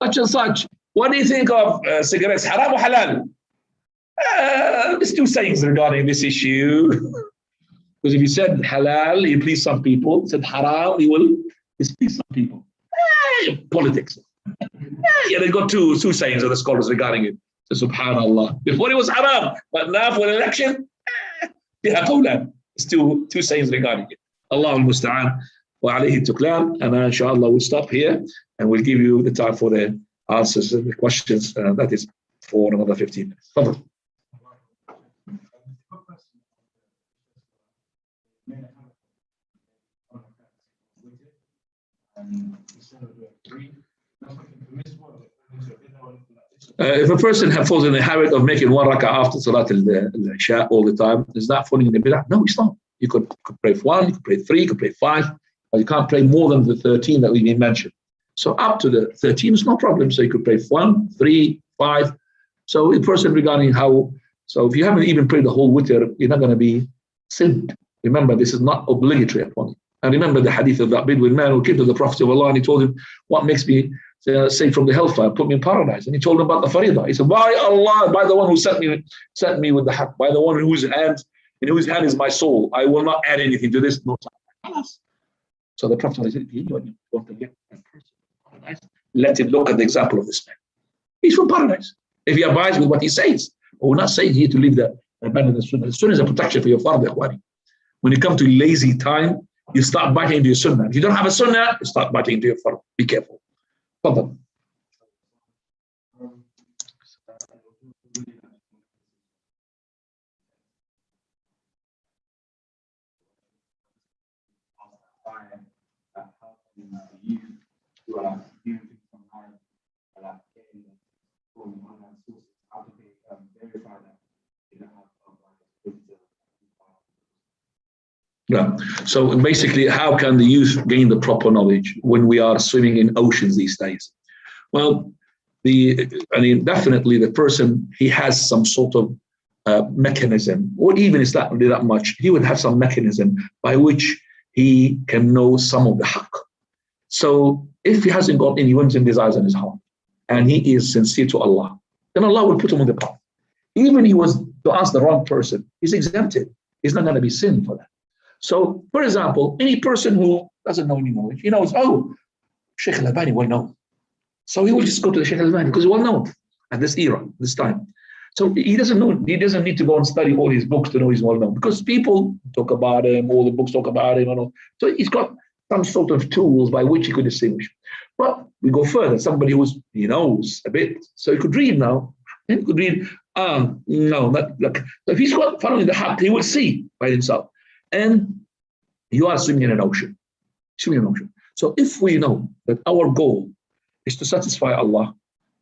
Such and such. What do you think of cigarettes? Haram or halal? There's two sayings regarding this issue. Because if you said halal, you please some people. If you said haram, you will displease some people. Politics. Yeah, they got two sayings of the scholars regarding it. So, subhanallah. Before it was haram, but now for an election, it's two sayings regarding it. Allah al-musta'an wa alayhi tuklan. And inshallah we'll stop here and we'll give you the time for the answers and the questions. That is for another 15 minutes. Come if a person falls in the habit of making one rak'ah after Salat al-Isha all the time, is that falling in the bid'ah? No, it's not. You could pray for 1, you could pray 3, you could pray 5, but you can't pray more than the 13 that we mentioned. So up to the 13 is no problem. So you could pray 1, 3, 5. So a person regarding so if you haven't even prayed the whole witr, you're not going to be sinned. Remember, this is not obligatory upon you. And remember the hadith of that Bedouin man who came to the Prophet of Allah and he told him, what makes me saved from the hellfire, put me in paradise? And he told him about the faridah. He said, by Allah, by the one who sent me with the haqq, by the one in whose hand is my soul, I will not add anything to this. No time. So the Prophet said, if you want to get that person paradise, let him look at the example of this man. He's from paradise. If he abides with what he says, we're not saying here to leave the abandon the sunnah. The sunnah is a protection for your father. When you come to lazy time, you start biting into your sunnah. If you don't have a sunnah, you start biting into your farm. Be careful. Fadal. Yeah. So basically, how can the youth gain the proper knowledge when we are swimming in oceans these days? Well, definitely the person, he has some sort of mechanism, or even it's not really that much, he would have some mechanism by which he can know some of the haqq. So if he hasn't got any whims and desires in his heart, and he is sincere to Allah, then Allah will put him on the path. Even if he was to ask the wrong person, he's exempted. He's not going to be sinned for that. So, for example, any person who doesn't know any knowledge, he knows, Sheikh Al-Albani well known. So he will just go to the Sheikh Al-Albani because he's well known at this era, this time. So he doesn't need to go and study all his books to know he's well known, because people talk about him, all the books talk about him, and all. So he's got some sort of tools by which he could distinguish. But we go further, somebody he knows a bit, so he could read now, and he could read, no, not like. So if he's got following the haqq, he will see by himself. And you are swimming in an ocean. So if we know that our goal is to satisfy Allah,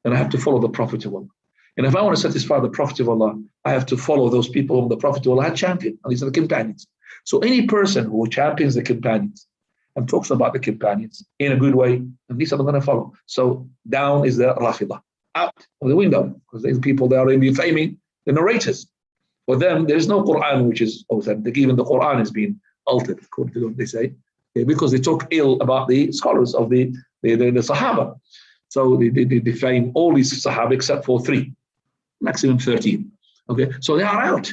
then I have to follow the Prophet of Allah. And if I want to satisfy the Prophet of Allah, I have to follow those people whom the Prophet of Allah had championed. And these are the companions. So any person who champions the companions and talks about the companions in a good way, and these are going to follow. So down is the Rafidah, out of the window, because these people, they are defaming the narrators. For them, there is no Quran which is authentic. Even the Quran has been altered, according to what they say, because they talk ill about the scholars of the Sahaba. So they defame all these Sahaba except for 3, maximum 13. Okay, so they are out.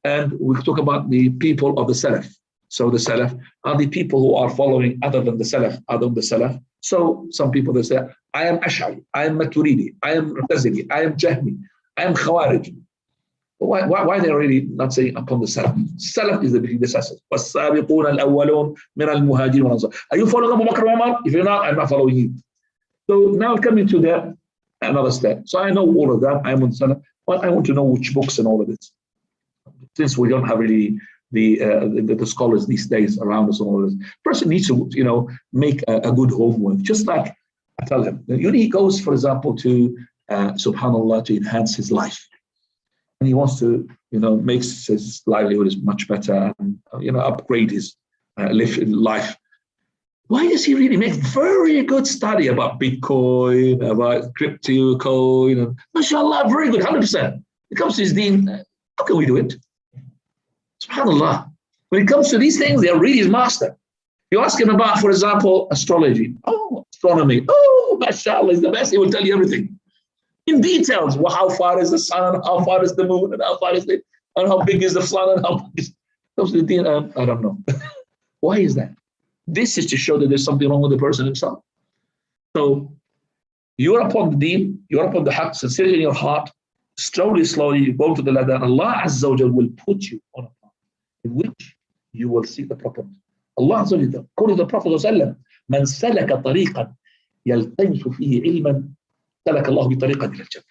And we talk about the people of the Salaf. So the Salaf are the people who are following other than the Salaf. So some people, they say, I am Ash'ari, I am Maturidi, I am Mu'tazili, I am Jahmi, I am Khawarij. Why they really not saying upon the Salaf? Salaf is the predecessors. وَالسَّابِقُونَ الْأَوَّلُونَ مِنَ الْمُهَاجِرِينَ وَالْأَنصَارِ. Are you following Abu Bakr and Umar? If you're not, I'm not following you. So now coming to another step. So I know all of that. I'm on Salaf, but I want to know which books and all of this. Since we don't have really the scholars these days around us and all this. Person needs to, make a good homework. Just like I tell him, he goes, for example, to subhanallah, to enhance his life. And he wants to, make his livelihood is much better and, upgrade his life. Why does he really make very good study about Bitcoin, about crypto coin? Mashallah, very good, 100%. It comes to his deen, how can we do it? SubhanAllah. When it comes to these things, they are really his master. You ask him about, for example, astrology. Oh, astronomy. Oh, mashallah, is the best. He will tell you everything. In details, how far is the sun, how far is the moon, and how far is and how big is the sun, and how big is comes to the deen. I don't know. Why is that? This is to show that there's something wrong with the person himself. So you're upon the deen, you're upon the haqq, sincerity in your heart, slowly, you go to the ladder. Allah Azza wa Jal will put you on a path in which you will see the proper. Allah Azza wa Jal, according to the Prophet ﷺ, من سلك طريقا يلتمس فيه علما سلك الله بطريقا إلى الجنة.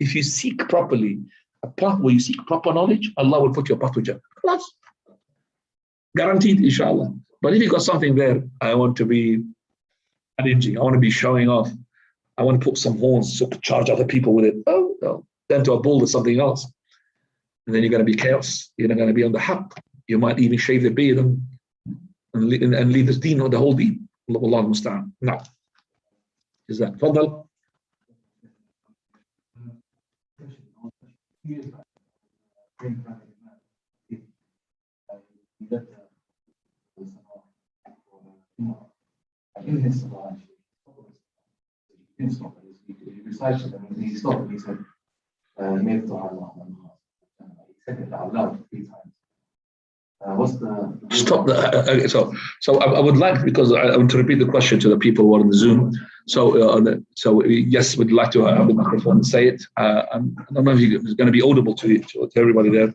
If you seek properly a path where you seek proper knowledge, Allah will put you a path to Jannah. Guaranteed, inshallah. But if you got something there, I want to be managing, I want to be showing off, I want to put some horns so to charge other people with it. Oh, no. Then to a bull or something else. And then you're going to be chaos. You're not going to be on the haqq. You might even shave the beard and leave this deen or the whole deen. Allah musta'an. Now, is that Fadal? In his Salah, he recited them and he stopped and he said, he said it out loud 3 times. What's the stop that? Okay, so I would like, because I want to repeat the question to the people who are on the Zoom. So yes, we'd like to have the microphone and say it. I don't know if it's going to be audible to everybody there.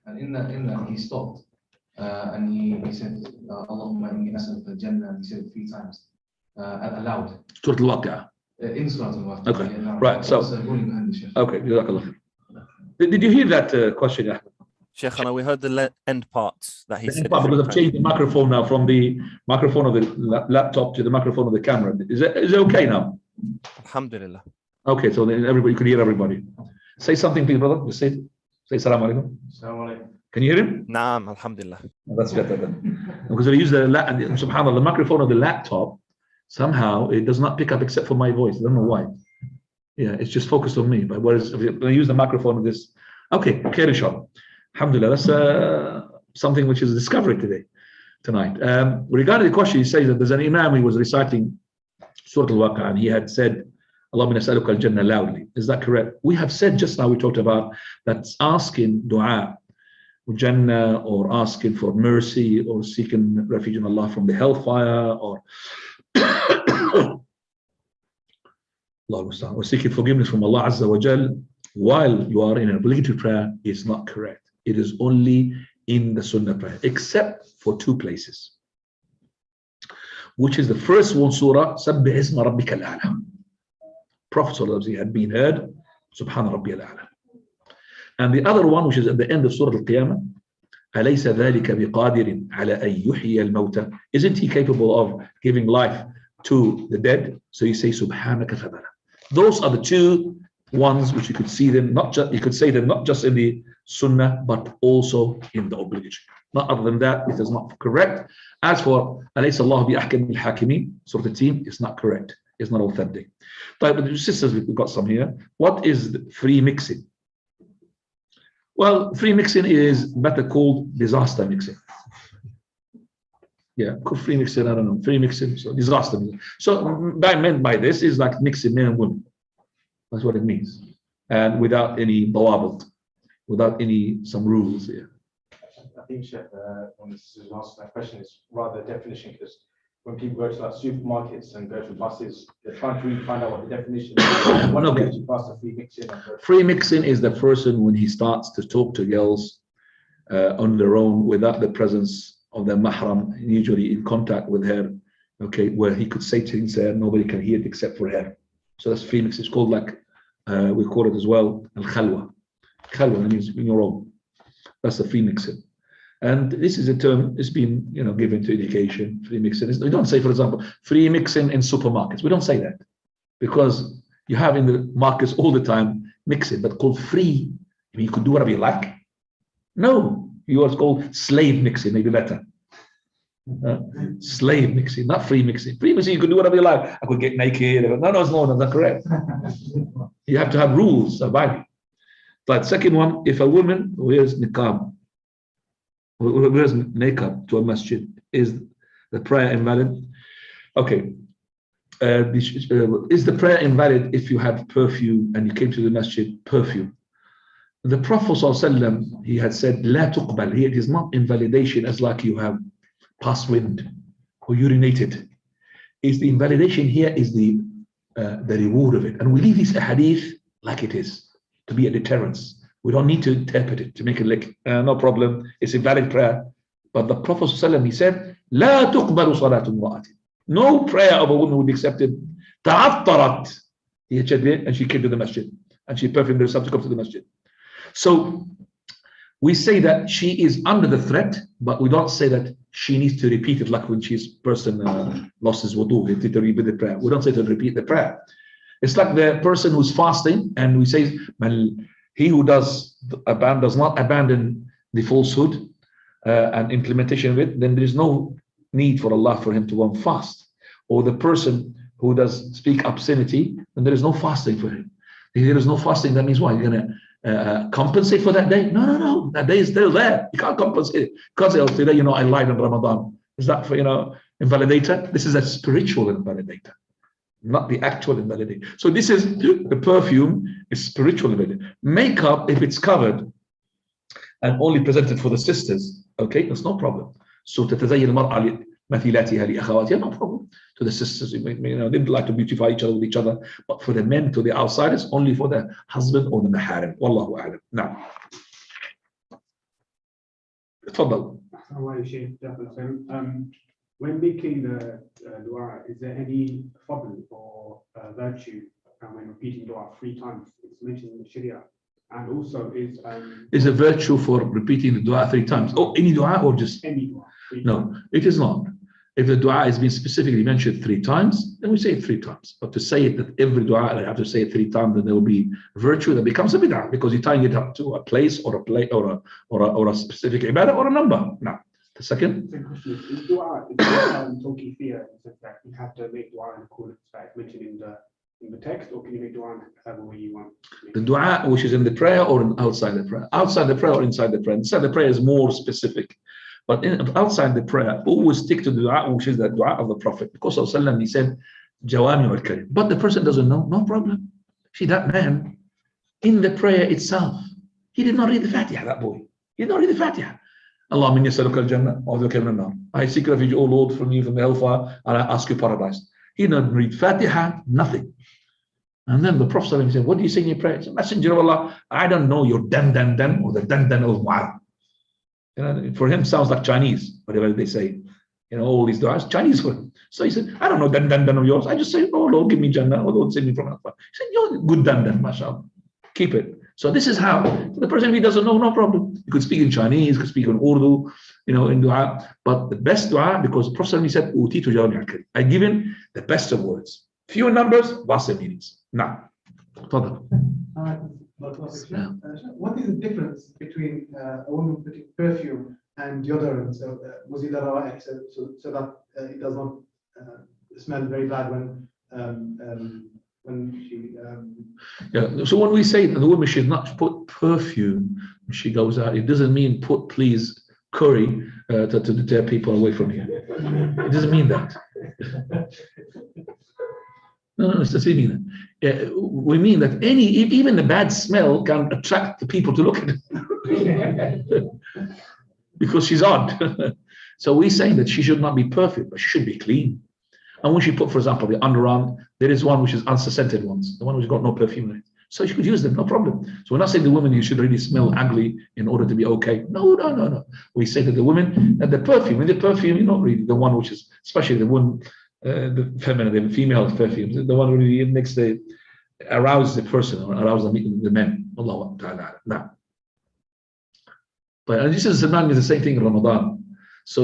And in that he stopped and he said, Allahumma inni as'aluka al-jannah, and he said it 3 times aloud. Surah Al-Waqi'ah. In Surah Al-Waqi'ah. Okay, right. So, okay, jazakallah. Did you hear that question, Ahmed? Sheikh, we heard the end part that he said. Because I've changed the microphone now from the microphone of the laptop to the microphone of the camera. Is it okay now? Alhamdulillah. Okay, so then everybody could hear everybody. Say something, please, brother. Just say salam alaikum. Salam alaikum. Can you hear him? Naam, alhamdulillah. Oh, that's better then. Because I use subhanAllah, the microphone of the laptop, somehow it does not pick up except for my voice. I don't know why. Yeah, it's just focused on me. But whereas if I use the microphone of this, okay, inshallah. Alhamdulillah, that's something which is a discovery tonight. Regarding the question, he says that there's an imam, he was reciting Surah Al-Waqi'ah, and he had said, Allahumma nas'aluka al-jannah loudly. Is that correct? We have said just now, we talked about that's asking dua, Jannah, or asking for mercy, or seeking refuge in Allah from the hellfire, or or seeking forgiveness from Allah Azza wa Jal while you are in an obligatory prayer is not correct. It is only in the Sunnah prayer, except for 2 places, which is the first one, Surah Sabbih Isma Rabbika Al-A'la. Prophet had been heard, Subhana Rabbi Al-A'la. And the other one, which is at the end of Surah Al-Qiyamah, أَلَيْسَ ذَلِكَ بِقَادِرٍ عَلَى أَن يُحْيِيَ الْمَوْتَى. Isn't he capable of giving life to the dead? So you say Subhanaka Fadala. Those are the 2 ones which you could see them, you could say them not just in the Sunnah, but also in the obligatory. Not other than that, it is not correct. As for أَلَيْسَ اللَّهُ بِأَحْكَمِ الْحَاكِمِينَ, Surah Al-Team, it's not correct. It's not authentic. But the sisters, we've got some here. What is free mixing? Well, free mixing is better called disaster mixing. Yeah, free mixing, I don't know. Free mixing, so disaster mixing. So what I meant by this is like mixing men and women. That's what it means. And without any dawabit, without some rules here. I think, Sheikh, when this is asked, my question is rather a definition, because when people go to like supermarkets and go to buses, they're trying to really find out what the definition is. What actually class of free mixing? Free mixing is the person when he starts to talk to girls on their own without the presence of their mahram, usually in contact with her, okay, where he could say things there, nobody can hear it except for her. So that's free mix. It's called like, we call it as well, al-khalwa. Khalwa means in your own. That's the free mixing. And this is a term that's been, given to education, free mixing. We don't say, for example, free mixing in supermarkets. We don't say that because you have in the markets all the time mixing, but called free. I mean, you could do whatever you like. No, yours called slave mixing, maybe better. Slave mixing, not free mixing. Free mixing, you could do whatever you like. I could get naked. No, that's not correct. You have to have rules surviving. But second one, if a woman wears niqab, wears niqab to a masjid, is the prayer invalid? Okay. Is the prayer invalid if you have perfume and you came to the masjid, perfume? The Prophet ﷺ, he had said, La tuqbal. Here it is not invalidation as like you have passed wind or urinated. Is the invalidation here is the reward of it. And we leave this hadith like it is, to be a deterrence. We don't need to interpret it to make it like, no problem, it's a valid prayer. But the Prophet ﷺ, he said, La tuqbalu salatu imra'atin. No prayer of a woman would be accepted. Ta'attarat. And she came to the masjid. And she perfumed herself to come to the masjid. So we say that she is under the threat, but we don't say that she needs to repeat it like when person lost his wudu, to repeat the prayer. We don't say to repeat the prayer. It's like the person who's fasting, and we say, he who does not abandon the falsehood and implementation of it, then there is no need for Allah for him to go on fast. Or the person who does speak obscenity, then there is no fasting for him. If there is no fasting, that means what? You're going to compensate for that day? No. That day is still there. You can't compensate it. Because today, I lied in Ramadan. Is that for, invalidator? This is a spiritual invalidator, not the actual invalidator. So this is the perfume is spiritual invalidator. Makeup, if it's covered and only presented for the sisters, okay, that's no problem. So تتزين المرأة مثيلاتها لأخواتها, no problem. To the sisters, they'd like to beautify each other with each other, but for the men, to the outsiders, only for the husband or the maharim. Wallahu a'lam. Now, تفضل. When making the dua, is there any fadl or virtue when repeating dua 3 times? It's mentioned in the Sharia. And also is a virtue for repeating the dua 3 times. Oh, any dua or just? Any dua. No, it is not. If the dua has been specifically mentioned 3 times, then we say it 3 times. But to say it that every dua I have to say it 3 times, then there will be virtue that becomes a bid'ah, because you're tying it up to a place or a specific ibadah or a number. Now, the second question is dua tawqifiyya, in the sense that you have to make dua in accordance that is mentioned in the text, or can you make dua however way you want? The dua which is in the prayer or outside the prayer? Outside the prayer or inside the prayer? Inside the prayer is more specific. But outside the prayer, always stick to the dua, which is the dua of the Prophet. Because he said, Jawami wal kalim. But the person doesn't know, no problem. See, that man, in the prayer itself, he did not read the Fatiha, that boy. He did not read the Fatiha. Allahumma inni as'aluka al-jannah wa a'udhu bika minan nar. I seek refuge, O Lord, from you from the hellfire, and I ask you paradise. He did not read Fatiha, nothing. And then the Prophet said, what do you say in your prayer? He said, Messenger of Allah, I don't know your dan or the dan of Mu'adh. For him, sounds like Chinese, whatever they say. All these du'as, Chinese for him. So he said, I don't know dan of yours. I just say, oh Lord, give me Jannah. Oh Lord, save me from hellfire. He said, you're good dan, mashallah. Keep it. So this is how the person, if he doesn't know, no problem. You could speak in Chinese, you could speak in Urdu, in dua. But the best dua, because the Prophet said, I give him the best of words. Few numbers, vast meanings. Now, what is the difference between a woman putting perfume and deodorant, so that it does not smell very bad when she yeah, so when we say that the woman should not put perfume when she goes out, it doesn't mean put please curry to deter people away from here. It doesn't mean that. No, it doesn't mean that. We mean that even the bad smell can attract the people to look at it. Because she's odd. So we're saying that she should not be perfect, but she should be clean. And when she put, for example, the underarm, there is one which is unscented ones, the one which got no perfume in it. So you could use them, no problem. So we're not saying the women you should really smell ugly in order to be okay. No. We say to the women that the perfume, not really the one which is, especially the one, the feminine, the female perfume, the one really makes the arouse the person or arouse the men. Allah Ta'ala. Now. But this is the same thing in Ramadan. So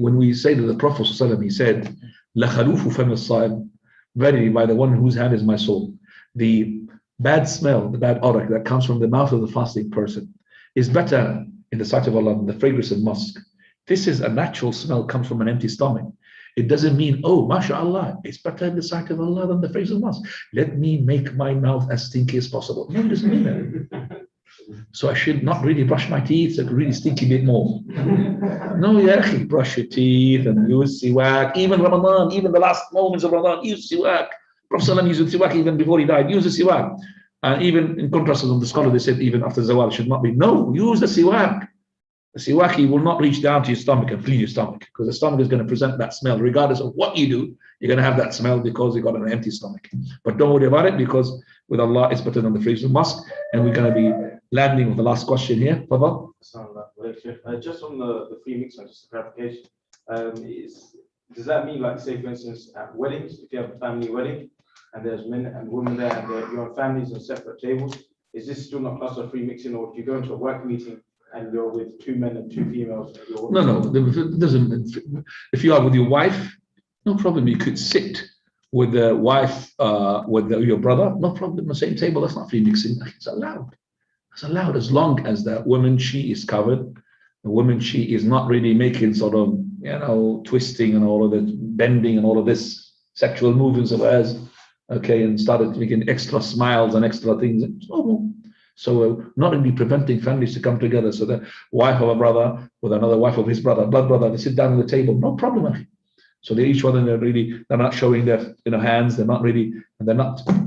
when we say to the Prophet ﷺ, he said, "La khalufu fam as-sa'im," verily by the one whose hand is my soul, the bad smell, the bad odor that comes from the mouth of the fasting person is better in the sight of Allah than the fragrance of musk. This is a natural smell, comes from an empty stomach. It doesn't mean, oh, mashallah, it's better in the sight of Allah than the fragrance of musk. Let me make my mouth as stinky as possible. No, it doesn't mean that. So I should not really brush my teeth, so I could really stink a bit more. No, yeah, brush your teeth and use siwak. Even Ramadan, even the last moments of Ramadan, use siwak. Prophet ﷺ used the siwak even before he died. Use the siwak. And even in contrast to the scholar, they said even after zawal should not be. No, use the siwak. The siwak will not reach down to your stomach and clean your stomach, because the stomach is going to present that smell. Regardless of what you do, you're going to have that smell because you got an empty stomach. But don't worry about it, because with Allah, it's better than the fragrance of musk. And we're going to be landing with the last question here. Fadal. Just on the free mix, just a clarification. Does that mean, like, say, for instance, at weddings, if you have a family wedding and there's men and women there and you're on families on separate tables, is this still not classed as free mixing? Or if you go into a work meeting and you're with 2 men and 2 females? No, it doesn't. If you are with your wife, no problem. You could sit with the wife, with your brother, no problem. The same table. That's not free mixing. It's allowed. It's allowed as long as the woman, she is covered. The woman, she is not really making sort of, twisting and all of that, bending and all of this sexual movements of hers, okay, and started making extra smiles and extra things. It's normal. So not really preventing families to come together. So the wife of a brother with another wife of his brother, blood brother, they sit down at the table, no problem. So they each one, they're not showing their hands, they're not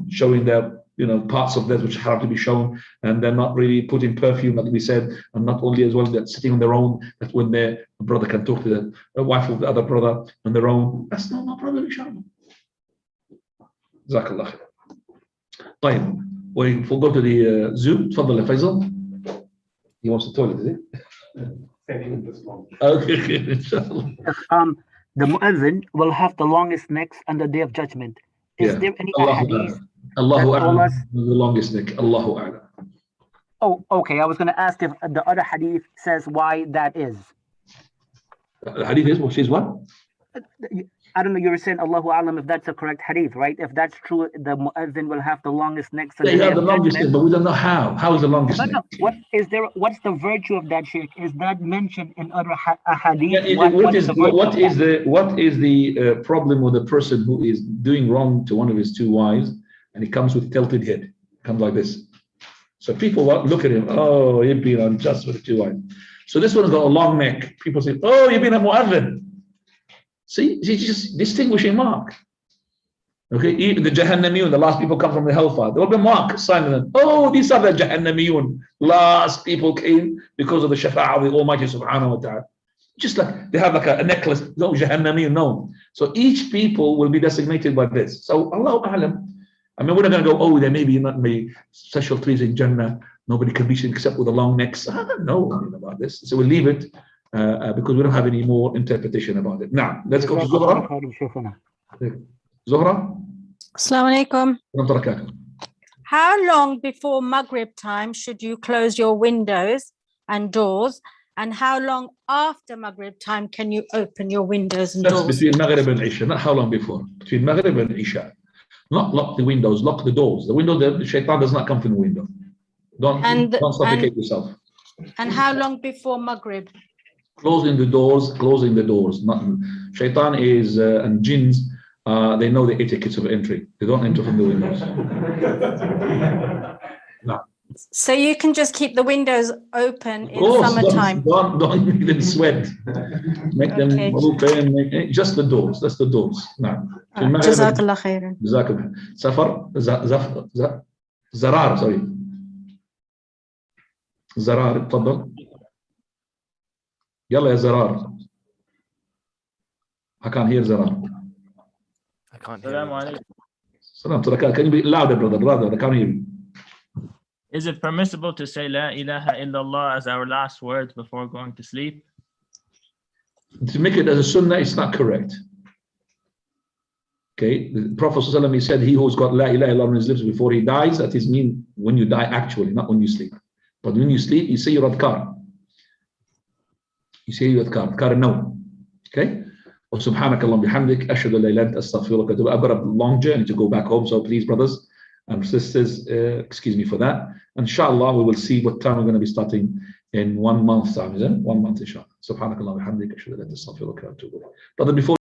showing their parts of theirs which have to be shown, and they're not really putting perfume, like we said, and not only as well that sitting on their own, that when their brother can talk to the wife of the other brother on their own, that's no problem, inshallah. Jazakallah khair. طيب, we'll go to the Zoom. تفضل يا فيصل. He wants to toilet, is it? Okay, inshallah. The mu'adhin will have the longest necks on the Day of Judgment. Is there any hadith? Allahu A'lam, the longest neck. Allahu A'lam. Oh, okay. I was going to ask if the other hadith says why that is. The hadith is, which is what? I don't know. You were saying Allahu A'lam if that's a correct hadith, right? If that's true, the mu'adhin will have the longest necks. Yeah, you have the longest neck, but we don't know how. How is the longest neck? No. What's the virtue of that, Sheikh? Is that mentioned in other hadith? Yeah, what is the problem with a person who is doing wrong to one of his 2 wives, and he comes with tilted head, comes like this? So people look at him, oh, you've been unjust with the 2 wives. So this one's got a long neck. People say, oh, you've been a mu'adhin. See, it's just distinguishing mark. Okay, even the Jahannamiyun, the last people come from the hellfire, there will be mark signing them. Oh, these are the Jahannamiyun. Last people came because of the Shafa'ah of the Almighty Subhanahu wa Ta'ala. Just like they have like a necklace, no Jahannamiyun, no. So each people will be designated by this. So Allahu A'lam. I mean, we're not going to go, oh, there may be not many special trees in Jannah. Nobody can reach it except with the long necks. I don't know about this. So we'll leave it. Because we don't have any more interpretation about it. Now, let's go to Zuhra. Zuhra? Assalamu alaikum. How long before Maghrib time should you close your windows and doors? And how long after Maghrib time can you open your windows and doors? That's between Maghrib and Isha, not how long before. Between Maghrib and Isha. Not lock the windows, lock the doors. The window, the shaitan does not come from the window. Don't suffocate yourself. And how long before Maghrib? Closing the doors. Not, shaitan is, and jinns, they know the etiquettes of entry. They don't enter from the windows. No. So you can just keep the windows open in summertime. Don't make them sweat. Make them open. Just the doors. That's the doors. No. Jazakallah khairan. Jazakallah. Safar. Zarar. Sorry. Zarar. تفضل. يلا يا زرار. I can't hear Zarar. I can't hear. Salam. Can you be louder, brother? I can't hear you. Is it permissible to say La ilaha illallah as our last words before going to sleep? To make it as a sunnah, it's not correct. Okay, the Prophet ﷺ, he said, he who's got La ilaha illallah on his lips before he dies, that is mean when you die actually, not when you sleep. But when you sleep, you say your adhkar. You say your adhkar no. Okay? وسبحانك اللهم بحمدك أشهد أن لا إله إلا أنت أستغفرك وأتوب إليك. I've got a long journey to go back home, so please, brothers and sisters, excuse me for that. Inshallah, we will see what time we're going to be starting in 1 month's time, is it? 1 month, inshallah. سبحانك اللهم بحمدك أشهد أن لا إله إلا أنت أستغفرك وأتوب إليك. Brother, before